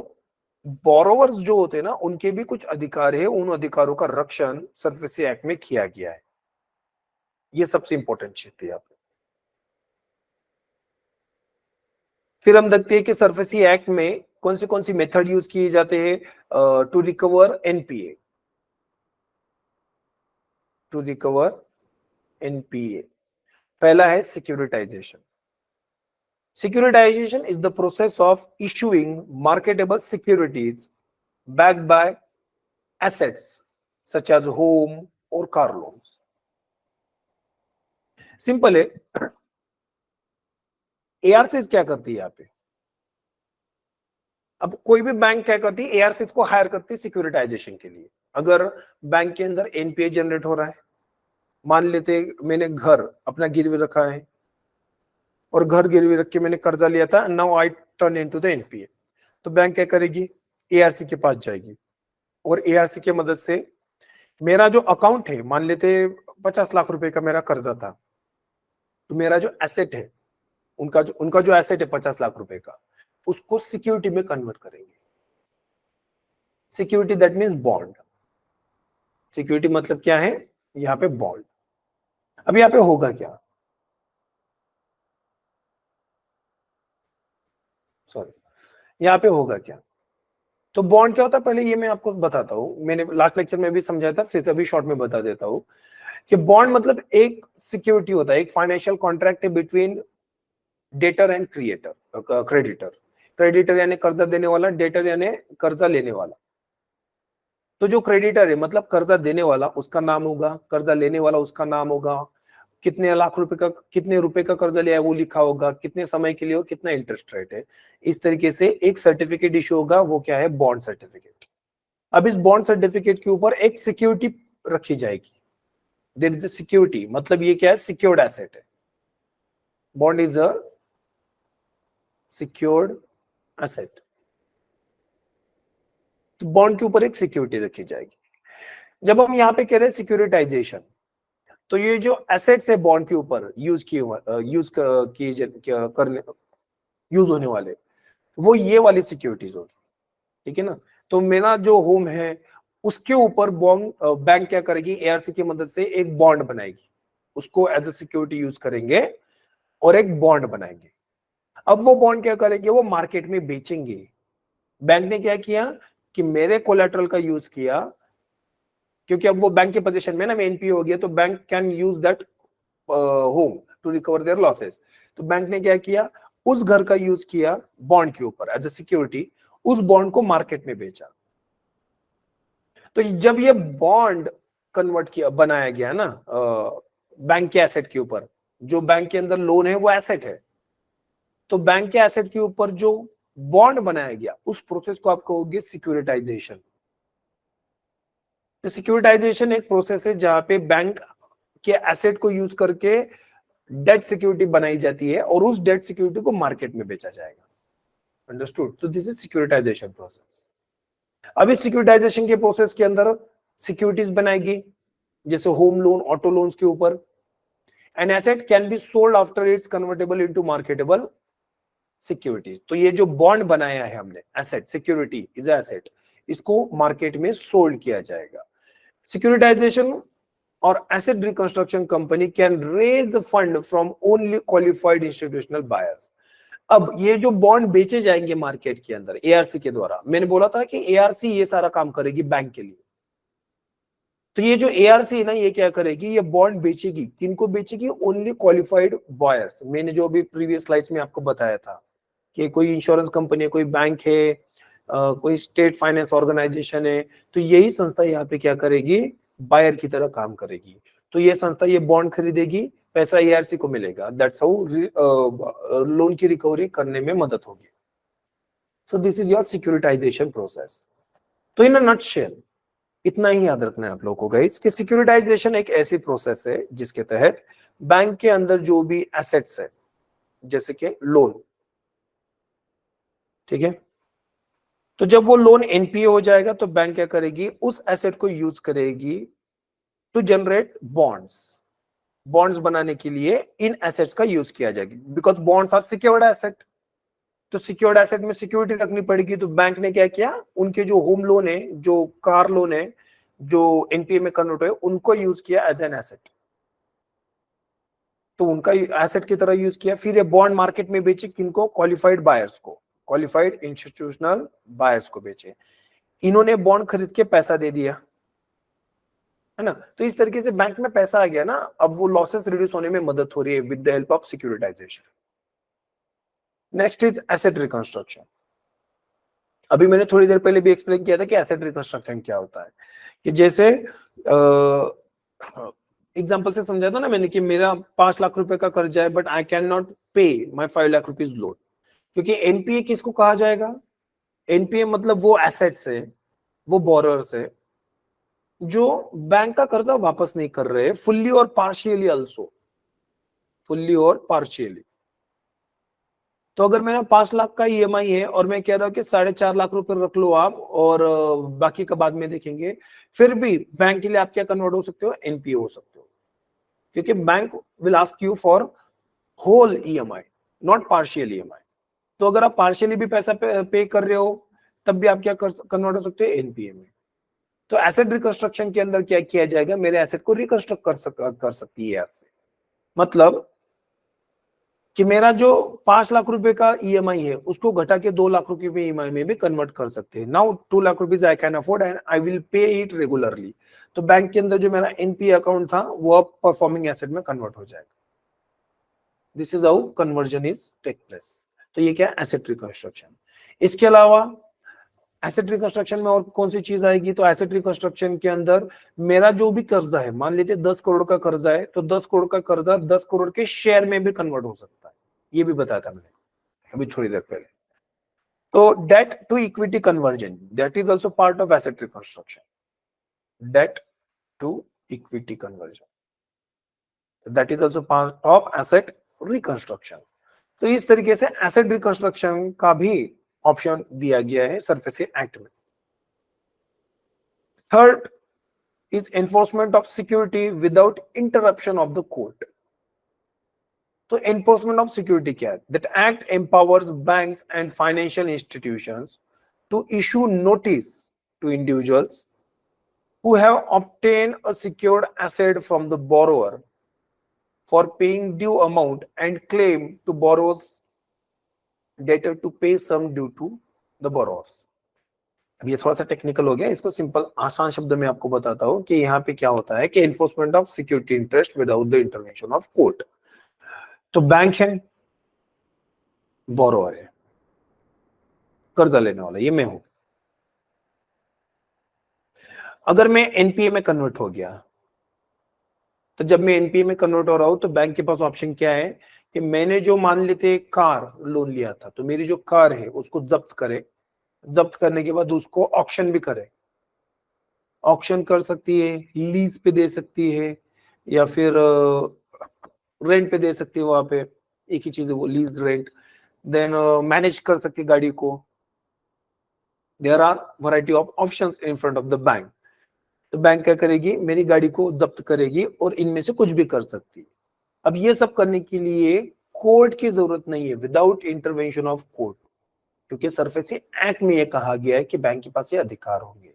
बोरोवर्स जो होते हैं ना, उनके भी कुछ अधिकार है, उन अधिकारों का रक्षण सरफेसी एक्ट में किया गया है। ये सबसे इंपॉर्टेंट चीज थी यहाँ पे। फिर हम देखते हैं कि सरफेसी एक्ट में कौन सी मेथड यूज किए जाते हैं to recover NPA, to recover NPA. पहला है securitization. Securitization is the process of issuing marketable securities backed by assets such as home or car loans. Simple है। एआरसीज क्या करती है यहाँ पे? अब कोई भी बैंक क्या करती है, एआरसीज को हायर करती है सिक्योरिटाइजेशन के लिए। अगर बैंक के अंदर एनपीए जनरेट हो रहा है, मान लेते मैंने घर अपना गिरवी रखा है और घर गिरवी रख के मैंने कर्जा लिया था, now I turn into the NPA, तो बैंक क्या करेगी, एआरसी के पास जाएगी और एआरसी की मदद से मेरा जो अकाउंट है, मान लेते 50 लाख रुपए का मेरा कर्जा था, तो मेरा जो एसेट है, उनका जो एसेट है 50 लाख रुपए का, उसको सिक्योरिटी में कन्वर्ट करेंगे। Security that means bond. Security मतलब क्या है, यहाँ पे बॉन्ड। अब यहाँ पे होगा क्या, सॉरी, यहाँ पे होगा क्या? तो बॉन्ड क्या होता है, पहले ये मैं आपको बताता हूं, मैंने लास्ट लेक्चर में भी समझाया था, फिर से अभी शॉर्ट में बता देता हूं कि बॉन्ड मतलब एक सिक्योरिटी होता है, एक फाइनेंशियल कॉन्ट्रैक्ट है between debtor and creditor. Creditor यानी कर्जा देने वाला, डेटर यानी कर्जा लेने वाला। तो जो क्रेडिटर है मतलब कर्जा देने वाला, उसका नाम होगा, कर्जा लेने वाला उसका नाम होगा, कितने लाख रुपए का, कितने रुपए का कर्जा लिया है वो लिखा होगा, कितने समय के लिए और कितना इंटरेस्ट रेट है। इस तरीके से एक सर्टिफिकेट इशू होगा, वो क्या है, बॉन्ड सर्टिफिकेट। अब इस बॉन्ड सर्टिफिकेट के ऊपर एक सिक्योरिटी रखी जाएगी। देयर इज अ सिक्योरिटी, मतलब ये क्या है, सिक्योर्ड एसेट है। Bond is a secured asset. तो बॉन्ड के ऊपर एक सिक्योरिटी रखी जाएगी। जब हम यहाँ पे कह रहे हैं सिक्योरिटाइजेशन, तो ये जो एसेट्स है बॉन्ड के ऊपर यूज होने वाले, वो ये वाली सिक्योरिटीज होगी, ठीक है ना। तो मेरा जो होम है उसके ऊपर बैंक क्या करेगी, एआरसी की मदद से एक बॉन्ड बनाएगी, उसको एज अ सिक्योरिटी यूज करेंगे और एक बॉन्ड बनाएंगे। अब वो बॉन्ड क्या करेंगे, वो मार्केट में बेचेंगे। बैंक ने क्या किया कि मेरे कोलेटरल का यूज किया, क्योंकि अब वो बैंक के पोजीशन में ना, एनपीए हो गया, तो bank can use that home to recover their losses. तो बैंक ने क्या किया, उस घर का यूज किया बॉन्ड के ऊपर एज अ सिक्योरिटी, उस बॉन्ड को मार्केट में बेचा। तो जब ये बॉन्ड कन्वर्ट किया, बनाया गया ना बैंक के एसेट के ऊपर, जो बैंक के अंदर लोन है वो एसेट है, तो बैंक के एसेट के ऊपर जो बॉन्ड बनाया गया, उस प्रोसेस को आप कहोगे सिक्योरिटाइजेशन। तो सिक्योरिटाइजेशन एक प्रोसेस है जहां पे बैंक के एसेट को यूज करके डेट सिक्योरिटी बनाई जाती है और उस डेट सिक्योरिटी को मार्केट में बेचा जाएगा। अंडरस्टूड? तो दिस इज सिक्योरिटाइजेशन प्रोसेस। अब इस सिक्योरिटाइजेशन के प्रोसेस के अंदर सिक्योरिटीज बनाएगी, जैसे होम लोन, ऑटो लोन्स के ऊपर। An asset can be sold after it's convertible into marketable securities. तो ये जो बॉन्ड बनाया है हमने, एसेट, सिक्योरिटी इज एसेट, इसको मार्केट में सोल्ड किया जाएगा। सिक्योरिटाइजेशन और asset reconstruction company can raise fund from only qualified institutional buyers. अब ये जो बॉन्ड बेचे जाएंगे मार्केट के अंदर एआरसी के द्वारा, मैंने बोला था कि एआरसी ये सारा काम करेगी बैंक के लिए। तो ये जो एआरसी है ना, ये क्या करेगी, ये बॉन्ड बेचेगी, किनको बेचेगी, ओनली क्वालिफाइड बायर्स। मैंने जो अभी प्रीवियस स्लाइड्स में आपको बताया था कि कोई इंश्योरेंस कंपनी है, कोई बैंक है, कोई स्टेट फाइनेंस ऑर्गेनाइजेशन है, तो यही संस्था यहाँ पे क्या करेगी, बायर की तरह काम करेगी। तो ये संस्था ये बॉन्ड खरीदेगी, पैसा एआरसी को मिलेगा, दैट्स हाउ लोन की रिकवरी करने में मदद होगी। So this is your securitization process. तो इन अ नटशेल इतना ही याद रखना है आप लोगों को गाइस, कि सिक्योरिटाइजेशन एक ऐसी प्रोसेस है जिसके तहत बैंक के अंदर जो भी एसेट्स है, जैसे कि लोन, ठीक है, तो जब वो लोन एनपीए हो जाएगा तो बैंक क्या करेगी, उस एसेट को यूज करेगी टू जनरेट बॉन्ड्स। बॉन्ड्स बनाने के लिए इन एसेट्स का यूज किया जाएगा, because bonds are secured asset. तो सिक्योर्ड एसेट में सिक्योरिटी रखनी पड़ेगी, तो बैंक ने क्या किया, उनके जो होम लोन है, जो कार लोन है, जो एनपीए में कन्वर्ट हुए, उनको यूज किया एज एन एसेट। तो तो उनका एसेट की तरह यूज किया। फिर ये बॉन्ड मार्केट में बेचे, किनको? क्वालिफाइड बायर्स को, क्वालिफाइड इंस्टीट्यूशनल बायर्स को बेचे। इन्होंने बॉन्ड खरीद के पैसा दे दिया, है ना। तो इस तरीके से बैंक में पैसा आ गया ना, अब वो लॉसेस रिड्यूस होने में मदद हो रही है with the help of securitization. Next is asset reconstruction. अभी मैंने थोड़ी देर पहले भी एक्सप्लेन किया था कि एसेट रिकंस्ट्रक्शन क्या होता है, कि जैसे एग्जांपल से समझा था ना मैंने कि मेरा 5 लाख रुपए का कर्जा है, बट आई कैन नॉट पे माय 5 लाख रुपीज लोन, क्योंकि एनपीए किसको कहा जाएगा? एनपीए मतलब वो एसेट्स है, वो बोरोअर्स है जो बैंक का कर्जा वापस नहीं कर रहे, फुल्ली और पार्शियली ऑल्सो, फुल्ली और पार्शियली। तो अगर मेरा 5 लाख का ईएमआई है और मैं कह रहा हूं कि 4.5 लाख रुपए रख लो आप और बाकी का बाद में देखेंगे, फिर भी बैंक के लिए आप क्या कन्वर्ट हो सकते हो? एनपीए हो सकते हो, क्योंकि bank will ask you for whole EMI, not partial EMI. तो अगर आप पार्शियली भी पैसा पे कर रहे हो, तब भी आप क्या कन्वर्ट हो सकते हो? एनपीए में। तो एसेट रिकंस्ट्रक्शन के अंदर क्या किया जाएगा? मेरे एसेट को रिकंस्ट्रक्ट कर सकती है आपसे, मतलब कि मेरा जो 5 लाख रुपए का ईएमआई है उसको घटा के 2 लाख रुपए ईएमआई में भी कन्वर्ट कर सकते हैं। Now 2 lakh rupees I can afford and I will pay it regularly. तो बैंक के अंदर जो मेरा एनपीए अकाउंट था वो अब परफॉर्मिंग एसेट में कन्वर्ट हो जाएगा। This is how conversion is take place. तो ये क्या है? Asset reconstruction. इसके अलावा एसेट रिकंस्ट्रक्शन में और कौन सी चीज आएगी? तो एसेट रिकंस्ट्रक्शन के अंदर मेरा जो भी कर्जा है, मान लीजिए 10 करोड़ का कर्जा है, तो 10 करोड़ का कर्जा 10 करोड़ के शेयर में भी कन्वर्ट हो सकता है। ये भी बताया था मैंने अभी थोड़ी देर पहले। तो debt to equity conversion, that is also part of asset reconstruction. Debt to equity conversion, that is also part of asset reconstruction. तो इस तरीके से एसेट रिकंस्ट्रक्शन का भी ऑप्शन दिया गया है सरफेसी एक्ट में। Third is enforcement of security without interruption of the court. तो enforcement of security क्या है? That act empowers banks and financial institutions to issue notice to individuals who have obtained a secured asset from the borrower for paying due amount and claim to borrower's debtor to pay sum due to the borrowers. अब ये थोड़ा सा technical हो गया, इसको simple आसान शब्दों में आपको बताता हूं कि यहाँ पे क्या होता है कि enforcement of security interest without the intervention of court. तो बैंक है, बोरोअर है, कर्जा लेने वाला ये मैं हूं। अगर मैं एनपीए में कन्वर्ट हो गया, तो जब मैं एनपीए में कन्वर्ट हो रहा हूं तो बैंक के पास ऑप्शन क्या है कि मैंने जो मान लेते कार लोन लिया था, तो मेरी जो कार है उसको जब्त करे, जब्त करने के बाद उसको ऑक्शन भी करे। ऑक्शन कर सकती है, लीज पे दे सकती है, या फिर रेंट पे दे सकती है। वहां पे एक ही चीज है वो, लीज रेंट। देन मैनेज कर सकती है गाड़ी को। There are variety of options in front of the bank. तो बैंक क्या करेगी? मेरी गाड़ी को जब्त करेगी और इनमें से कुछ भी कर सकती है। अब ये सब करने के लिए कोर्ट की जरूरत नहीं है, विदाउट इंटरवेंशन ऑफ कोर्ट, क्योंकि सरफेसी एक्ट में यह कहा गया है कि बैंक के पास ये अधिकार होंगे।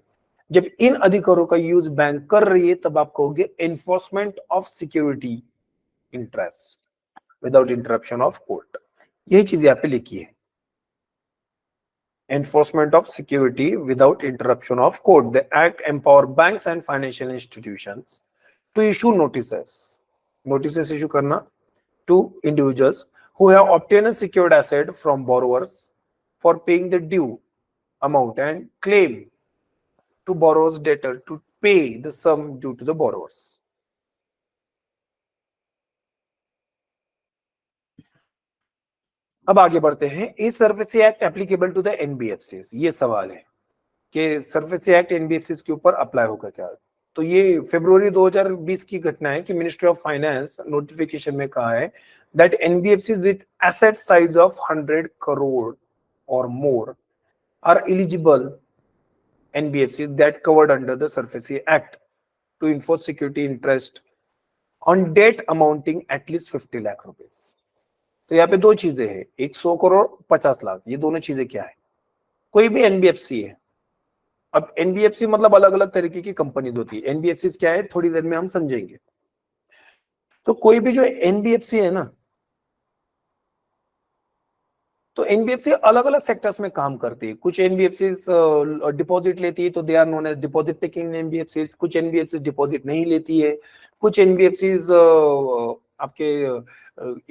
जब इन अधिकारों का यूज बैंक कर रही है तब आप कहोगे enforcement of security interest without interruption of court. यही चीज यहाँ पे लिखी है, enforcement of security without interruption of court. The act empower banks and financial institutions to issue notices. Notices issue करना to individuals who have obtained a secured asset from borrowers for paying the due amount and claim to borrower's debtor to pay the sum due to the borrowers. अब आगे बढ़ते हैं। Is SARFAESI act applicable to the NBFCs? ये सवाल है कि SARFAESI act NBFCs के ऊपर अप्लाई होगा क्या? तो ये फरवरी 2020 की घटना है कि मिनिस्ट्री ऑफ फाइनेंस नोटिफिकेशन में कहा है that NBFCs with asset size of 100 crore और more are eligible NBFCs that covered under the SARFAESI act to enforce security interest on debt amounting at least 50 lakh rupees. तो यहाँ पे दो चीजें हैं, एक 100 करोड़ 50 लाख। ये दोनों चीजें क्या है? कोई भी एनबीएफसी है। अब एनबीएफसी मतलब अलग अलग तरीके की कंपनी होती है। एनबीएफसी क्या है थोड़ी देर में हम समझेंगे। तो कोई भी जो एनबीएफसी है ना, तो एनबीएफसी अलग अलग सेक्टर्स में काम करती है। कुछ एनबीएफसी डिपॉजिट लेती है तो they are known as deposit taking NBFC. कुछ एनबीएफसी डिपॉजिट नहीं लेती है। कुछ एनबीएफसी आपके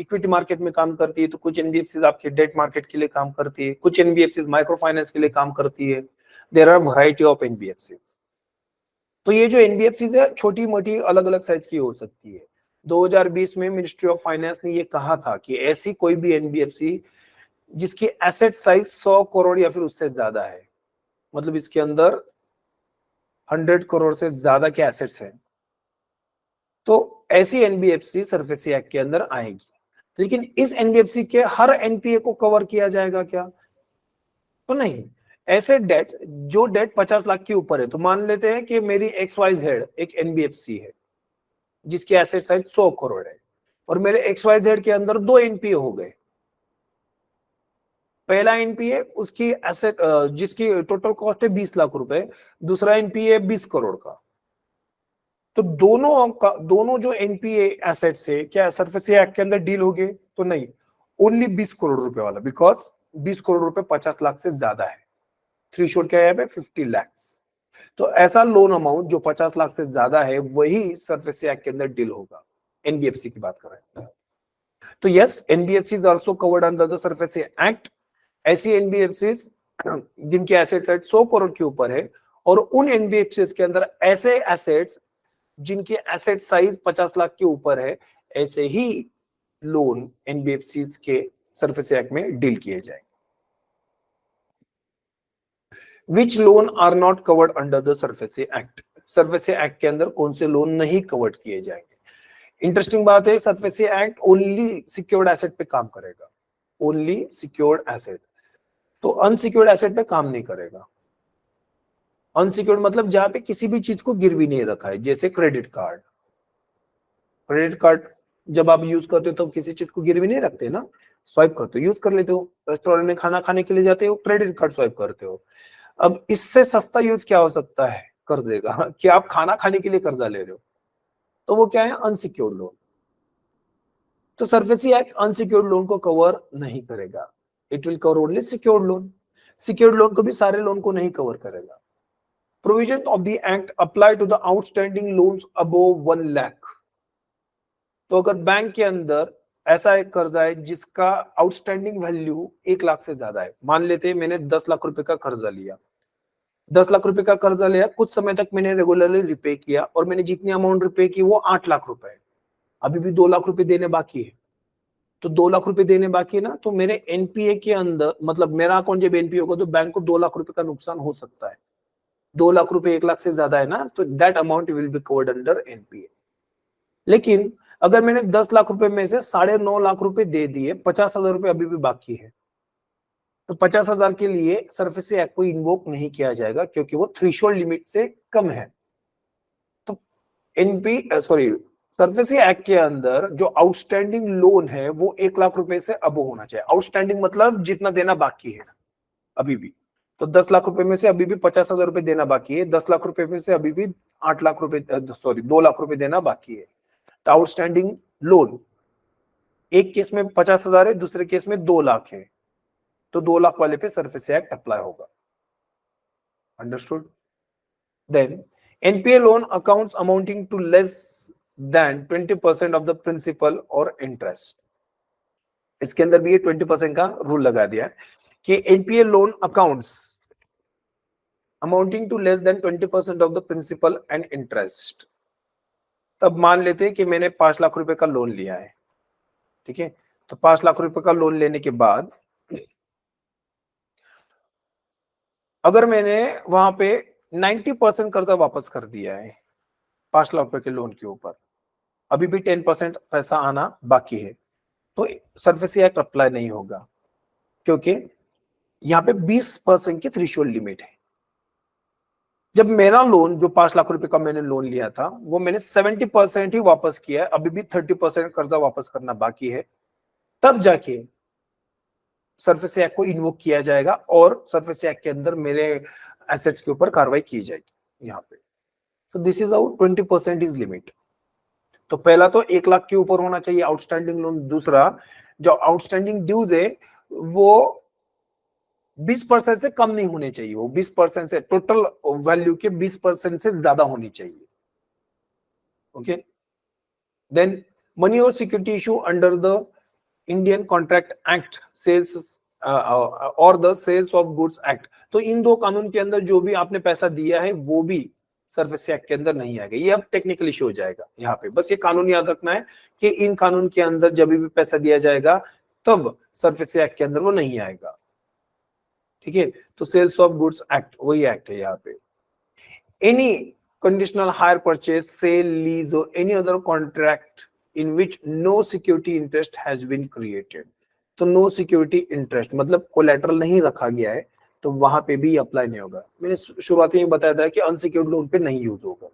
इक्विटी मार्केट में काम करती है, तो कुछ एनबीएफसी आपके डेट मार्केट के लिए काम करती है, कुछ एनबीएफसी माइक्रो फाइनेंस के लिए काम करती है। There are variety of NBFC. तो ये जो एनबीएफसी है छोटी मोटी अलग अलग साइज की हो सकती है। 2020 में मिनिस्ट्री ऑफ फाइनेंस ने ये कहा था कि ऐसी कोई भी एनबीएफसी जिसकी एसेट साइज 100 करोड़ या फिर उससे ज्यादा है, मतलब इसके अंदर 100 करोड़ से ज्यादा के एसेट्स हैं, तो ऐसी एनबीएफसी सरफेसी एक्ट के अंदर आएगी। लेकिन इस एनबीएफसी के हर एनपीए को कवर किया जाएगा क्या? तो नहीं। ऐसे डेट, जो डेट 50 लाख के ऊपर है, तो मान लेते हैं कि मेरी XYZ एक एनबीएफसी है जिसकी एसेट साइज 100 करोड़ है, और मेरे XYZ के अंदर दो एनपीए हो गए। पहला एनपीए उसकी एसेट जिसकी टोटल कॉस्ट है 20 लाख रुपए, दूसरा एनपीए 20 करोड़ का। तो दोनों जो एनपीए एसेट्स है क्या सरफेसी एक्ट के अंदर डील हो गए? तो नहीं, ओनली 20 करोड़ रुपए वाला, बिकॉज 20 करोड़ रुपए 50 लाख से ज्यादा है। थ्रेशोल्ड क्या है? 50 लाख। तो ऐसा लोन अमाउंट जो 50 लाख से ज्यादा है वही सरफेसी एक्ट के अंदर डील होगा। एनबीएफसी की बात कर रहे हैं। तो yes, NBFC is also covered under the SARFAESI act. ऐसी एनबीएफसी जिनकी एसेट साइज 100 करोड़ के ऊपर है, और उन एनबीएफसी के अंदर ऐसे एसेट्स जिनकी एसेट साइज 50 लाख के ऊपर है, ऐसे ही लोन एनबीएफसी के सरफेसी एक्ट में डील किए जाएंगे। Which loan are not covered under the SARFAESI act? SARFAESI act के अंदर कौन से लोन नहीं कवर्ड किए जाएंगे? इंटरेस्टिंग बात है, SARFAESI act only secured asset पे काम करेगा, ओनली सिक्योर्ड एसेट। तो अनसिक्योर्ड एसेट पे काम नहीं करेगा। अनसिक्योर्ड मतलब जहां पे किसी भी चीज को गिरवी नहीं रखा है, जैसे क्रेडिट कार्ड। क्रेडिट कार्ड जब आप यूज करते हो तो किसी चीज को गिरवी नहीं रखते ना, स्वाइप करते हो, यूज कर लेते हो। रेस्टोरेंट में खाना खाने के लिए जाते हो, क्रेडिट कार्ड स्वाइप करते हो। अब इससे सस्ता यूज क्या हो सकता है कर्जे का कि आप खाना खाने के लिए कर्जा ले रहे हो, तो वो क्या है? Unsecured loan. तो सरफेसी एक्ट अनसिक्योर्ड लोन को कवर नहीं करेगा, it will cover only secured loan. Secured loan को भी सारे लोन को नहीं कवर करेगा। Provision of the act apply to the outstanding loans above 1 lakh. तो अगर बैंक के अंदर ऐसा एक कर्जा है जिसका आउटस्टैंडिंग वैल्यू 1 लाख से ज्यादा है, मान लेते हैं मैंने 10 लाख रुपए का कर्जा लिया, 10 लाख रुपए का कर्जा लिया, कुछ समय तक मैंने रेगुलरली रिपे किया, और मैंने जितनी अमाउंट रिपे की वो 8 लाख रुपए है, अभी भी 2 लाख रुपए देने बाकी है। तो 2 लाख रुपए देने बाकी है ना, तो मेरे एनपीए के अंदर, मतलब मेरा अकाउंट जब एनपीए होगा तो बैंक को 2 लाख रुपए का नुकसान हो सकता है। 2 लाख रुपए 1 लाख से ज्यादा है ना, तो that amount will be covered under NPA. लेकिन अगर मैंने 10 लाख रुपए में से 9.5 लाख रुपए दे दिए, 50,000 रुपए अभी भी बाकी है, तो 50,000 के लिए सरफेसी एक्ट को इन्वोक नहीं किया जाएगा क्योंकि वो थ्रेशोल्ड लिमिट से कम है। तो सरफेसी एक्ट के अंदर जो आउटस्टैंडिंग लोन है वो 1 लाख रुपए से अब होना चाहिए। आउटस्टैंडिंग मतलब जितना देना बाकी है अभी भी। तो 10 लाख रुपए में से अभी भी 50,000 रुपए देना बाकी है, 10 लाख रुपए में से अभी भी 8 लाख रुपए 2 लाख रुपए देना बाकी है। तो आउटस्टैंडिंग लोन एक केस में 50,000 है, दूसरे केस में 2 लाख है, तो 2 लाख वाले पे सरफेसी एक्ट अप्लाई होगा। Understood? Then NPA loan accounts amounting to less than 20% of the principal और इंटरेस्ट। इसके अंदर भी ये 20% का रूल लगा दिया है कि NPA loan accounts amounting to less than 20% of the principal and interest. तब मान लेते हैं कि मैंने 5 लाख रुपए का लोन लिया है, ठीक है। तो 5 लाख रुपए का लोन लेने के बाद अगर मैंने वहां पे 90% कर्जा वापस कर दिया है 5 लाख रुपए के लोन के ऊपर, अभी भी 10% पैसा आना बाकी है, तो सरफेसी एक्ट अप्लाई नहीं होगा क्योंकि यहाँ पे 20% की थ्रेशोल्ड लिमिट है। जब मेरा लोन जो 5 लाख रुपए का मैंने लोन लिया था वो मैंने 70% ही वापस किया है, अभी भी 30% कर्जा वापस करना बाकी है, तब जाके सरफेसी एक्ट को इन्वोक किया जाएगा और सरफेसी एक्ट के अंदर मेरे एसेट्स के ऊपर कार्रवाई की जाएगी यहाँ पे। सो this is how 20% is limit. तो पहला तो 1 लाख के ऊपर होना चाहिए आउटस्टैंडिंग लोन। दूसरा, जो आउटस्टैंडिंग ड्यूज है वो 20% से कम नहीं होने चाहिए, वो 20% से टोटल वैल्यू के 20% से ज्यादा होनी चाहिए। ओके, देन मनी और security issue under the Indian contract act, sales और the sales of goods act. तो इन दो कानून के अंदर जो भी आपने पैसा दिया है वो भी सर्फेसी एक्ट के अंदर नहीं आएगा। ये अब टेक्निकल इशू हो जाएगा यहाँ पे, बस ये कानून याद रखना है कि इन कानून के अंदर जब भी पैसा दिया जाएगा तब सर्फेसी एक्ट के अंदर वो नहीं आएगा। ठीक है, तो सेल्स ऑफ गुड्स एक्ट वही एक्ट है यहाँ पे। Any conditional hire purchase, sale, lease or any other contract in which no security interest has been created। तो no security interest मतलब कोलेटरल नहीं रखा गया है, तो वहां पे भी अप्लाई नहीं होगा। मैंने शुरुआत में बताया था कि अनसिक्योर्ड लोन पे नहीं यूज होगा।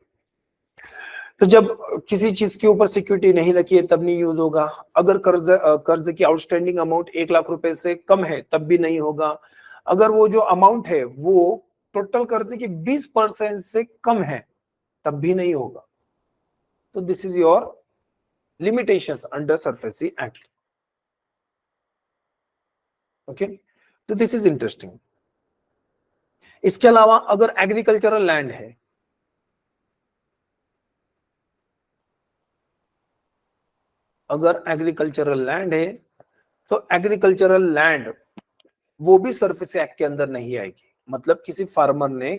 तो जब किसी चीज के ऊपर सिक्योरिटी नहीं रखी है तब नहीं यूज होगा। अगर कर्ज की आउटस्टैंडिंग अमाउंट 1 लाख रुपए से कम है तब भी नहीं होगा। अगर वो जो अमाउंट है वो टोटल कर्ज की 20% से कम है तब भी नहीं होगा। तो this is your limitations under SARFAESI act. Okay, तो दिस इज इंटरेस्टिंग। इसके अलावा अगर एग्रीकल्चरल लैंड है, अगर एग्रीकल्चरल लैंड है तो एग्रीकल्चरल लैंड वो भी सरफेसी एक्ट के अंदर नहीं आएगी। मतलब किसी फार्मर ने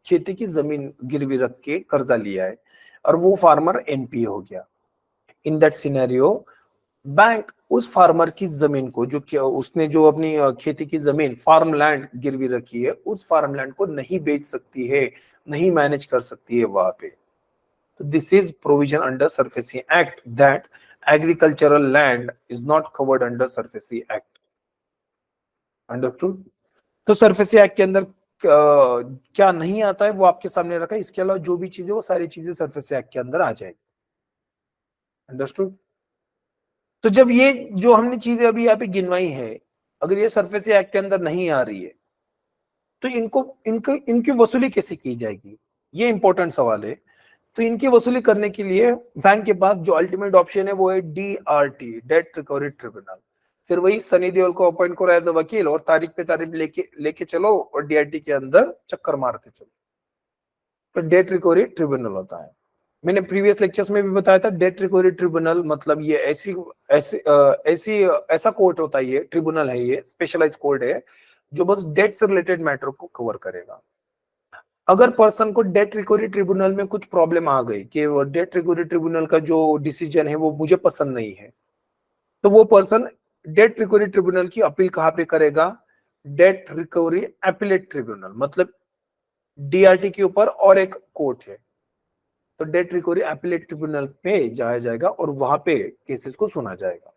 खेती की जमीन गिरवी रख के कर्जा लिया है और वो फार्मर एनपीए हो गया। इन दैट सिनेरियो बैंक उस फार्मर की जमीन को, जो उसने जो अपनी खेती की जमीन फार्म लैंड गिरवी रखी है, उस फार्म लैंड को नहीं बेच सकती है, नहीं मैनेज कर सकती है वहां पे। तो this is provision under SARFAESI act that agricultural land is not covered under SARFAESI act. Understood? तो सरफेसी एक्ट के अंदर क्या नहीं आता है वो आपके सामने रखा है। इसके अलावा जो भी चीजें वो सारी चीजें सरफेसी एक्ट के अंदर आ जाएगी। अंडरस्टूड? तो जब ये जो हमने चीजें अभी यहाँ पे गिनवाई है, अगर ये सरफेसी एक्ट के अंदर नहीं आ रही है तो इनकी वसूली कैसे की जाएगी, ये इंपॉर्टेंट सवाल है। तो इनकी वसूली करने के लिए बैंक के पास जो अल्टीमेट ऑप्शन है वो है DRT, डेट रिकवरी ट्रिब्यूनल। फिर वही सनी देओल को अपॉइंट करो एज अ वकील और तारीख पे तारीख लेके चलो और DRT के अंदर चक्कर मारते चलो, तो डेट रिकवरी ट्रिब्यूनल होता है। मैंने प्रीवियस लेक्चर्स में भी बताया था, डेट रिकवरी ट्रिब्यूनल मतलब ये ऐसा कोर्ट होता है, ये ट्रिब्यूनल है, ये स्पेशलाइज कोर्ट है जो बस डेट से रिलेटेड मैटर को कवर करेगा। अगर पर्सन को डेट रिकवरी ट्रिब्यूनल में कुछ प्रॉब्लम आ गई कि वो डेट रिकवरी ट्रिब्यूनल का जो डिसीजन है वो मुझे पसंद नहीं है, तो वो पर्सन डेट रिकवरी ट्रिब्यूनल की अपील कहां पे करेगा? डेट रिकवरी अपीलेट ट्रिब्यूनल, मतलब DRT के ऊपर और एक कोर्ट है, तो डेट रिकवरी अपीलेट ट्रिब्यूनल पे जाया जाएगा और वहां पे केसेस को सुना जाएगा।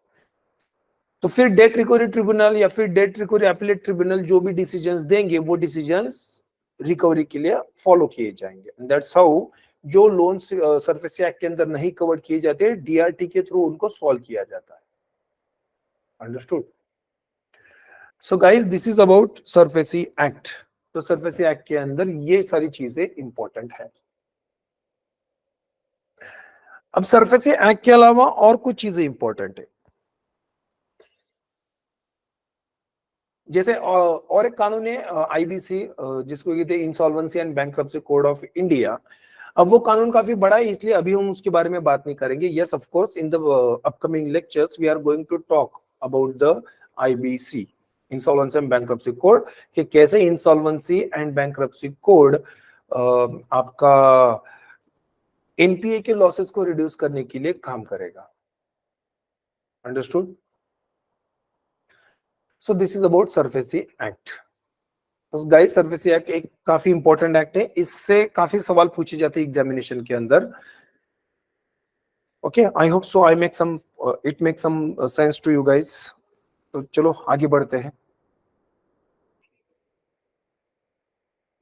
तो फिर डेट रिकवरी ट्रिब्यूनल या फिर डेट रिकवरी अपीलेट ट्रिब्यूनल जो भी डिसीजंस देंगे वो डिसीजंस रिकवरी के लिए फॉलो किए जाएंगे। दैट्स हाउ जो लोन सरफेसी एक्ट के अंदर नहीं कवर किए जाते DRT के थ्रू उनको सॉल्व किया जाता है। Understood? So guys, this is about SARFAESI act. तो सरफेसी एक्ट के अंदर ये सारी चीजें इंपॉर्टेंट है। अब सरफेसी एक्ट के अलावा और कुछ चीजें इंपॉर्टेंट है, जैसे और एक कानून है IBC, जिसको कहते हैं insolvency and bankruptcy code of India. अब वो कानून काफी बड़ा है इसलिए अभी हम उसके बारे में बात नहीं करेंगे। Yes, of course in the upcoming lectures we are going to talk about the IBC, insolvency and bankruptcy code, कि कैसे इंसॉल्वेंसी एंड बैंक्रप्सी कोड आपका NPA के लॉसेस को रिड्यूस करने के लिए काम करेगा। Understood? So this is about SARFAESI act. तो गाइस, सरफेसी एक्ट एक काफी इंपॉर्टेंट एक्ट है, इससे काफी सवाल पूछे जाते हैं एग्जामिनेशन के अंदर। Okay, I hope so I make some it make some sense to you guys. तो चलो आगे बढ़ते हैं।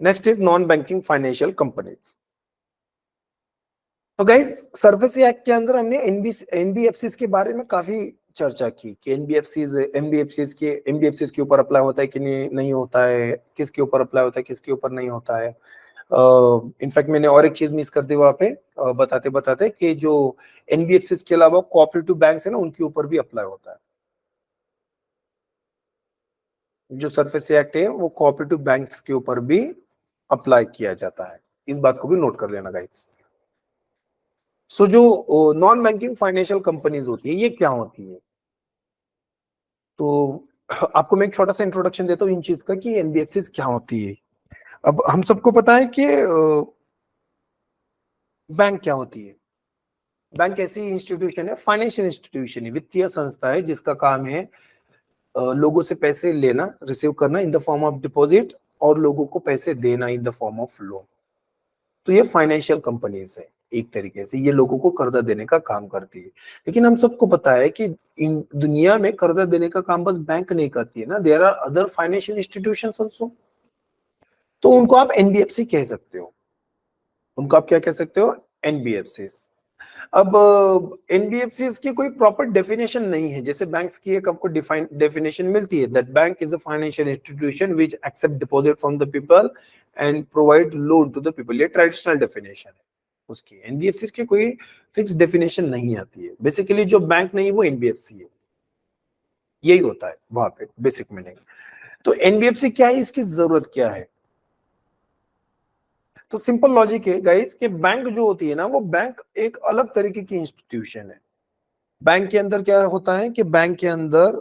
Next is non banking financial companies. तो गाइस, सरफेसी एक्ट के अंदर हमने NBFCs के बारे में काफी चर्चा की कि एनबीएफसीज के ऊपर अप्लाई होता है कि नहीं होता है, किसके ऊपर अप्लाई होता है, किसके ऊपर नहीं होता है। इनफैक्ट मैंने और एक चीज मिस कर दी वहां पे बताते बताते कि जो एनबीएफसी के अलावा कोऑपरेटिव बैंक्स है ना, उनके ऊपर भी अप्लाई होता है। जो सरफेसी एक्ट है वो कोऑपरेटिव बैंक्स के ऊपर भी अप्लाई किया जाता है, इस बात को भी नोट कर लेना गाइस। सो जो नॉन बैंकिंग फाइनेंशियल कंपनीज होती है, ये क्या होती है? तो आपको मैं एक छोटा सा इंट्रोडक्शन देता हूँ इन चीज का कि एनबीएफसी क्या होती है। अब हम सबको पता है कि बैंक क्या होती है। बैंक ऐसी इंस्टीट्यूशन है, फाइनेंशियल इंस्टीट्यूशन है, वित्तीय संस्था है जिसका काम है लोगों से पैसे लेना, रिसीव करना in the form of deposit, और लोगों को पैसे देना in the form of loan. तो ये फाइनेंशियल कंपनीज है, एक तरीके से ये लोगों को कर्जा देने का काम करती है। लेकिन हम सबको पता है कि इन दुनिया में कर्जा देने का काम बस बैंक नहीं करती है ना, there are other financial institutions also. तो उनको आप एनबीएफसी कह सकते हो, उनको आप क्या कह सकते हो? एनबीएफसी। अब एनबीएफसी की कोई प्रॉपर डेफिनेशन नहीं है, जैसे बैंक्स की एक आपको डिफाइन डेफिनेशन मिलती है, that bank is a financial institution which accept deposit from the people and provide loan to the people. ये ट्रेडिशनल डेफिनेशन है उसकी। एनबीएफसी की कोई फिक्स डेफिनेशन नहीं आती है। बेसिकली जो बैंक नहीं वो एनबीएफसी है, यही होता है वहां पे बेसिक मीनिंग। तो एनबीएफसी क्या है, इसकी जरूरत क्या है? तो सिंपल लॉजिक है गाइस कि बैंक जो होती है ना, वो बैंक एक अलग तरीके की इंस्टीट्यूशन है। बैंक के अंदर क्या होता है कि बैंक के अंदर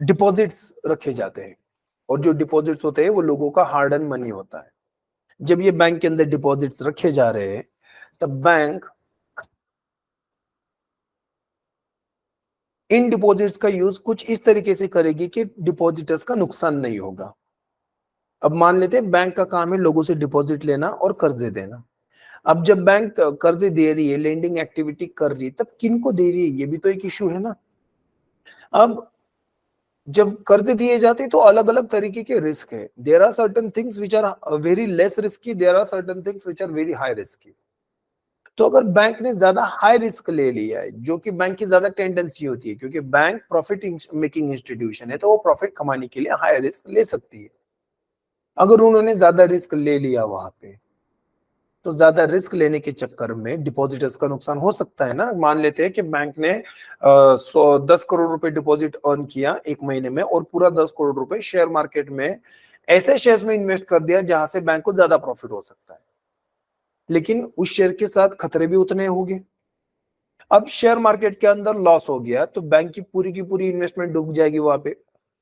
डिपॉजिट्स रखे जाते हैं, और जो डिपॉजिट्स होते हैं वो लोगों का हार्ड अर्न मनी होता है। जब ये बैंक के अंदर डिपॉजिट्स रखे जा रहे हैं, तब बैंक इन डिपॉजिट्स का यूज कुछ इस तरीके से करेगी कि डिपॉजिटर्स का नुकसान नहीं होगा। अब मान लेते हैं बैंक का काम है लोगों से डिपॉजिट लेना और कर्जे देना। अब जब बैंक कर्जे दे रही है, लेंडिंग एक्टिविटी कर रही है, तब किन को दे रही है, ये भी तो एक इशू है ना। अब जब कर्ज दिए जाते हैं तो अलग अलग तरीके के रिस्क है। There are certain things which are very less risky, there are certain things which are very high risky. तो अगर बैंक ने ज्यादा हाई रिस्क ले लिया है, जो कि बैंक की ज्यादा टेंडेंसी होती है, क्योंकि बैंक प्रॉफिट मेकिंग इंस्टीट्यूशन है, तो वो प्रॉफिट कमाने के लिए हाई रिस्क ले सकती है। अगर उन्होंने ज्यादा रिस्क ले लिया वहां पे, तो ज्यादा रिस्क लेने के चक्कर में डिपॉजिटर्स का नुकसान हो सकता है ना। मान लेते हैं कि बैंक ने 10 करोड़ रुपए डिपॉजिट अर्न किया एक महीने में, और पूरा 10 करोड़ रुपए शेयर मार्केट में ऐसे शेयर्स में इन्वेस्ट कर दिया जहां से बैंक को ज्यादा प्रॉफिट हो सकता है, लेकिन उस शेयर के साथ खतरे भी उतने होंगे। अब शेयर मार्केट के अंदर लॉस हो गया तो बैंक की पूरी इन्वेस्टमेंट डूब जाएगी वहां पे।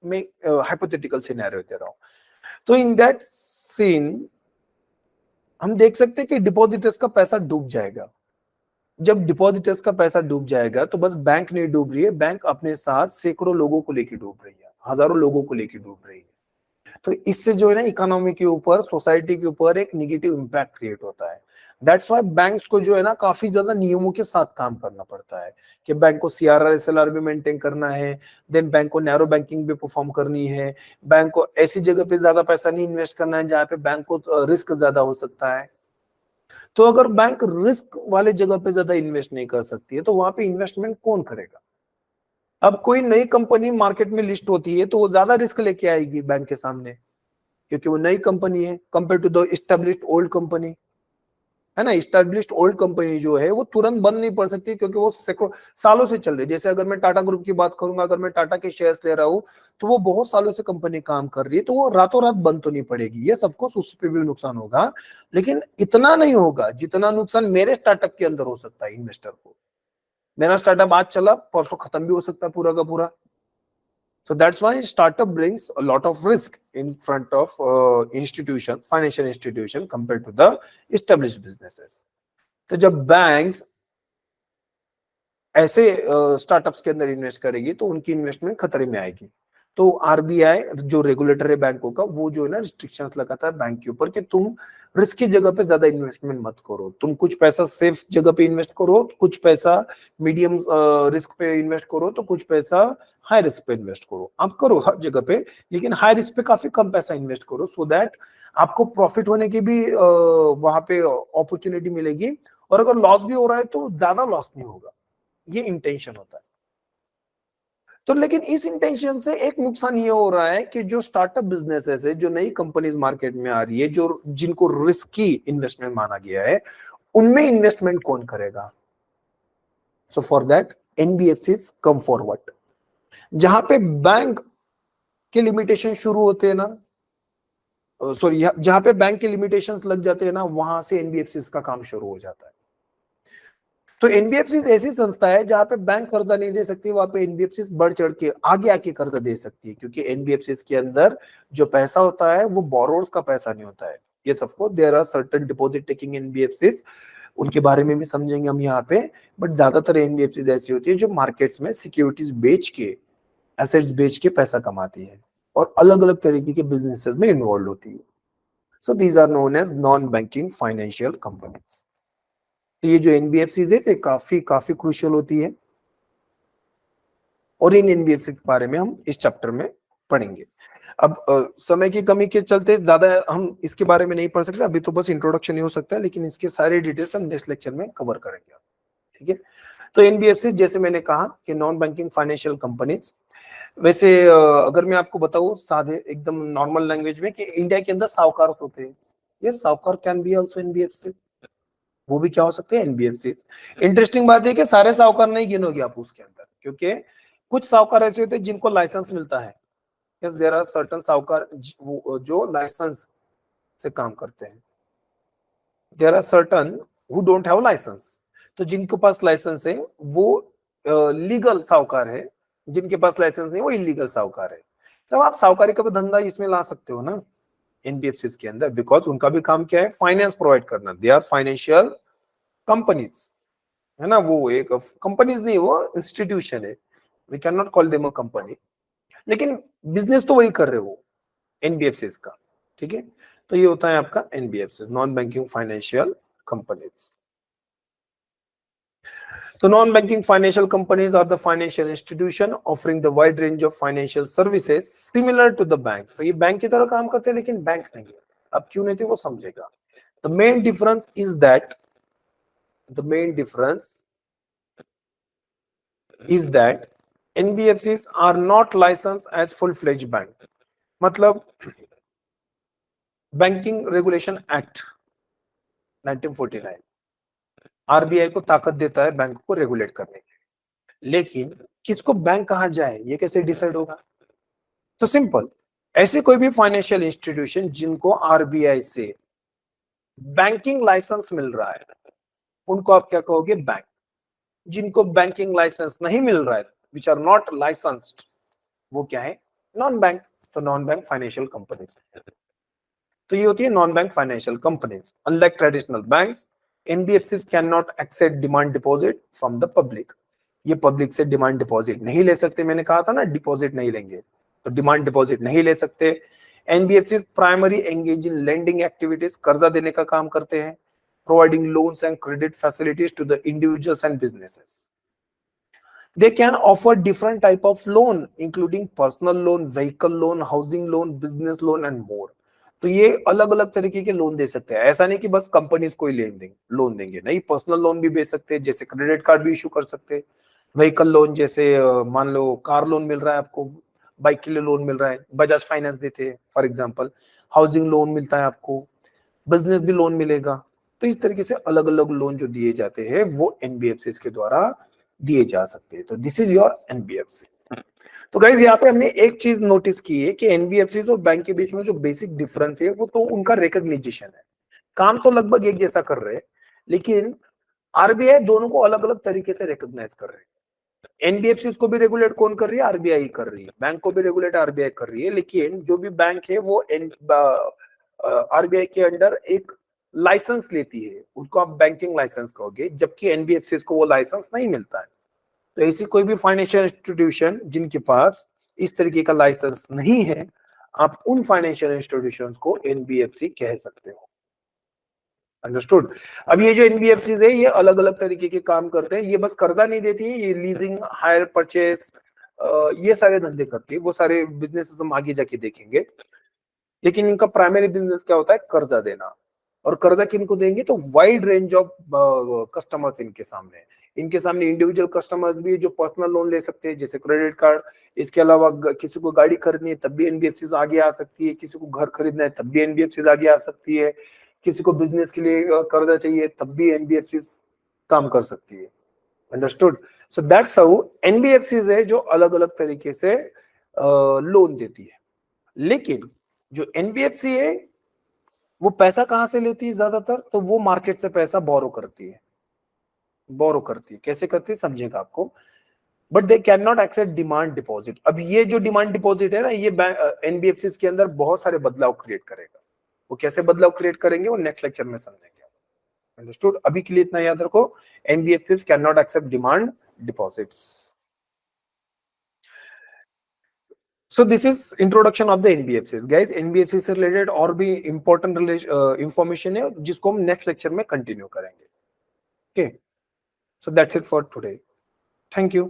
मैं हाइपोथेटिकल सिनेरियो दे रहा हूं। तो इन दैट सीन हम देख सकते हैं कि डिपॉजिटर्स का पैसा डूब जाएगा। जब डिपॉजिटर्स का पैसा डूब जाएगा तो बस बैंक नहीं डूब रही है, बैंक अपने साथ सैकड़ों लोगों को लेकर डूब रही है, हजारों लोगों को लेकर डूब रही है। तो इससे जो है ना, इकोनॉमी के ऊपर, सोसाइटी के ऊपर एक निगेटिव इम्पैक्ट क्रिएट होता है। दैट्स व्हाई बैंक्स को जो है ना, काफी ज्यादा नियमों के साथ काम करना पड़ता है कि बैंक को सीआरआर एसएलआर भी मेंटेन करना है, देन बैंक को नैरो बैंकिंग भी परफॉर्म करनी है, बैंक को ऐसी जगह पे ज्यादा पैसा नहीं इन्वेस्ट करना है जहां पे बैंक को रिस्क ज्यादा हो सकता है। तो अगर बैंक रिस्क वाले जगह पे ज्यादा इन्वेस्ट नहीं कर सकती है, तो वहां पे इन्वेस्टमेंट कौन करेगा? अब कोई नई कंपनी मार्केट में लिस्ट होती है तो वो ज्यादा रिस्क लेके आएगी बैंक के सामने, क्योंकि वो नई कंपनी है compare to the established old company, है ना। एस्टेब्लिश्ड ओल्ड कंपनी जो है वो तुरंत बंद नहीं पड़ सकती, क्योंकि वो सालों से चल रही है। जैसे अगर मैं टाटा ग्रुप की बात करूंगा, अगर मैं टाटा के शेयर्स ले रहा हूं, तो वो बहुत सालों से कंपनी काम कर रही है, तो वो रातों रात बंद तो नहीं पड़ेगी। ये सबको उस पर भी नुकसान होगा, लेकिन इतना नहीं होगा जितना नुकसान मेरे स्टार्टअप के अंदर हो सकता है इन्वेस्टर को। मेरा स्टार्टअप आज चला, परसों खत्म भी हो सकता है पूरा का पूरा। So that's why startup brings a lot of risk in front of institution, financial institution compared to the established businesses. तो जब बैंक्स ऐसे स्टार्टअप्स के अंदर इन्वेस्ट करेगी तो उनकी इन्वेस्टमेंट खतरे में आएगी। तो आरबीआई जो रेगुलेटर है बैंकों का, वो जो है ना रिस्ट्रिक्शंस लगाता है बैंक के ऊपर कि तुम रिस्की जगह पे ज्यादा इन्वेस्टमेंट मत करो, तुम कुछ पैसा सेफ जगह पे इन्वेस्ट करो, कुछ पैसा मीडियम रिस्क पे इन्वेस्ट करो, तो कुछ पैसा हाई रिस्क पे इन्वेस्ट करो। आप करो हर जगह पे, लेकिन हाई रिस्क पे काफी कम पैसा इन्वेस्ट करो, सो दैट आपको प्रॉफिट होने की भी वहां पे अपॉर्चुनिटी मिलेगी, और अगर लॉस भी हो रहा है तो ज्यादा लॉस नहीं होगा। ये इंटेंशन होता है। तो लेकिन इस इंटेंशन से एक नुकसान ये हो रहा है कि जो स्टार्टअप बिजनेसेस है, जो नई कंपनीज मार्केट में आ रही है, जो जिनको रिस्की इन्वेस्टमेंट माना गया है, उनमें इन्वेस्टमेंट कौन करेगा? So for that NBFC come forward. जहां पे बैंक के लिमिटेशन शुरू होते हैं ना, सॉरी, जहां पे बैंक के लिमिटेशंस लग जाते हैं ना, वहां से एनबीएफसी का काम शुरू हो जाता है। तो एनबीएफसी ऐसी संस्था है जहां पे बैंक कर्जा नहीं दे सकती, वहां पे एनबीएफसी बढ़ चढ़ के आगे आके कर्जा दे सकती है, क्योंकि एनबीएफसी के अंदर जो पैसा होता है वो बोरोर्स का पैसा नहीं होता है। ये सबको there are certain deposit taking NBFC, उनके बारे में भी समझेंगे हम यहाँ पे। बट ज्यादातर एनबीएफसी ऐसी होती है जो मार्केट्स में सिक्योरिटीज बेच के, एसेट्स बेच के पैसा कमाती है और अलग अलग तरीके के बिजनेसेस में इन्वॉल्व होती है। So these are known as non banking financial companies. तो ये जो एनबीएफसी है काफी काफी क्रूशियल होती है, और इन एनबीएफसी के बारे में हम इस चैप्टर में पढ़ेंगे। अब समय की कमी के चलते ज्यादा हम इसके बारे में नहीं पढ़ सकते, अभी तो बस इंट्रोडक्शन ही हो सकता है, लेकिन इसके सारे डिटेल्स हम नेक्स्ट लेक्चर में कवर करेंगे। ठीक है, तो एनबीएफसी जैसे मैंने कहा कि नॉन बैंकिंग फाइनेंशियल कंपनीज। वैसे अगर मैं आपको बताऊं सादे एकदम नॉर्मल लैंग्वेज में कि इंडिया के अंदर साहूकार होते हैं, ये साहूकार कैन बी आल्सो एनबीएफसी, वो भी क्या हो सकते हैं? एनबीएफसी। इंटरेस्टिंग बात है कि सारे साहूकार नहीं गिनोगे आप उसके अंदर, क्योंकि कुछ साहूकार ऐसे होते हैं जिनको लाइसेंस मिलता है। यस, देयर आर सर्टेन साहूकार जो लाइसेंस से काम करते हैं, there are certain who don't have license. तो जिनके पास लाइसेंस है वो लीगल साहूकार है, जिनके पास लाइसेंस नहीं वो इलीगल साहूकार है। तब आप साहूकारी का भी धंधा इसमें ला सकते हो ना एनबीएफसी के अंदर, बिकॉज उनका भी काम क्या है? फाइनेंस प्रोवाइड करना। दे आर फाइनेंशियल कंपनीज, है ना, वो एक कंपनीज नहीं, वो इंस्टीट्यूशन है, we can not call them a company, लेकिन बिजनेस तो वही कर रहे हो एनबीएफसी का। ठीक है, तो ये होता है आपका NBFC, non banking financial companies. तो non banking financial companies are the financial institution offering the wide range of financial services similar to the banks. तो ये बैंक की तरह काम करते हैं लेकिन बैंक नहीं है। अब क्यों नहीं थे वो समझेगा। The main difference is that, the main difference is that NBFCs are not licensed as full-fledged bank। मतलब बैंकिंग रेगुलेशन एक्ट 1949 आरबीआई को ताकत देता है बैंक को रेगुलेट करने की, लेकिन किसको बैंक कहा जाए ये कैसे डिसाइड होगा? तो सिंपल, ऐसे कोई भी फाइनेंशियल इंस्टीट्यूशन जिनको आरबीआई से बैंकिंग लाइसेंस मिल रहा है उनको आप क्या कहोगे? बैंक। जिनको बैंकिंग लाइसेंस नहीं मिल रहा है, विच आर नॉट लाइसेंस्ड, वो क्या है? Non bank. तो नॉन बैंक फाइनेंशियल कंपनीज। तो ये होती है non bank financial companies. Unlike traditional banks, NBFCs can not accept demand deposit from the public. ये पब्लिक से डिमांड डिपॉजिट नहीं ले सकते, मैंने कहा था ना डिपॉजिट नहीं लेंगे, तो डिमांड डिपॉजिट नहीं ले सकते। NBFC primary engage in lending activities, कर्जा देने का काम करते हैं, providing loans and credit facilities to the individuals and businesses. They can offer different type of loan including personal loan, vehicle loan, housing loan, business loan and more। तो ये अलग अलग तरीके के लोन दे सकते हैं। ऐसा नहीं कि बस कंपनीज को ही लोन देंगे, नहीं, पर्सनल लोन भी दे सकते हैं, जैसे क्रेडिट कार्ड भी इशू कर सकते हैं। व्हीकल लोन जैसे मान लो कार लोन मिल रहा है आपको, बाइक के लिए लोन मिल रहा है, बजाज फाइनेंस देते हैं फॉर एग्जांपल। हाउसिंग लोन मिलता है आपको, बिजनेस भी लोन मिलेगा। तो इस तरीके से अलग अलग लोन जो दिए जाते हैं वो एनबीएफसी के द्वारा दिए जा सकते हैं। तो दिस इज योर एनबीएफसी। तो गाइस यहाँ पे हमने एक चीज नोटिस की है कि एनबीएफसी और बैंक के बीच में जो बेसिक डिफरेंस है वो तो उनका रिकॉग्निशन है। काम तो लगभग एक जैसा कर रहे हैं, लेकिन आरबीआई दोनों को अलग अलग तरीके से रिकॉग्नाइज कर रहे हैं। एनबीएफसी उसको भी रेगुलेट कौन कर रही है? आरबीआई कर रही है। बैंक को भी रेगुलेट आरबीआई कर रही है, लेकिन जो भी बैंक है वो आरबीआई के अंडर एक लाइसेंस लेती है, उसको आप बैंकिंग लाइसेंस कहोगे, जबकि एनबीएफसी को वो लाइसेंस नहीं मिलता है। तो ऐसी कोई भी फाइनेंशियल इंस्टीट्यूशन जिनके पास इस तरीके का लाइसेंस नहीं है, आप उन फाइनेंशियल इंस्टीट्यूशंस को एनबीएफसी कह सकते हो। अंडरस्टूड? अब ये जो एनबीएफसी है ये अलग अलग तरीके के काम करते हैं। ये बस कर्जा नहीं देती है, ये लीजिंग, हायर परचेस, ये सारे धंधे करती है। वो सारे बिजनेस हम आगे जाके देखेंगे, लेकिन इनका प्राइमरी बिजनेस क्या होता है? कर्जा देना। और कर्जा किनको देंगे, तो वाइड रेंज ऑफ कस्टमर्स इनके सामने है। इनके सामने इंडिविजुअल कस्टमर्स भी जो पर्सनल लोन ले सकते हैं, जैसे क्रेडिट कार्ड। इसके अलावा किसी को गाड़ी खरीदनी है तब भी एनबीएफसी आगे आ सकती है, किसी को घर खरीदना है तब भी एनबीएफसी आगे आ सकती है, किसी को बिजनेस के लिए कर्जा चाहिए तब भी एनबीएफसी काम कर सकती है। Understood? So that's how NBFC है जो अलग अलग तरीके से लोन देती है। लेकिन जो एनबीएफसी है वो पैसा कहां से लेती है ज्यादातर, तो वो मार्केट से पैसा बोरो करती है। बोरो करती है, कैसे करती है समझेगा आपको। But they can not accept demand deposit. अब ये जो डिमांड डिपॉजिट है ना, ये एनबीएफसी के अंदर बहुत सारे बदलाव क्रिएट करेगा। वो कैसे बदलाव क्रिएट करेंगे वो नेक्स्ट लेक्चर में समझेंगे। अंडरस्टूड? अभी के लिए इतना याद रखो, NBFC can not accept demand deposits. So this is introduction of the NBFCs, guys. NBFC से related और भी important information है जिसको हम next lecture में continue करेंगे. Okay, so that's it for today. Thank you.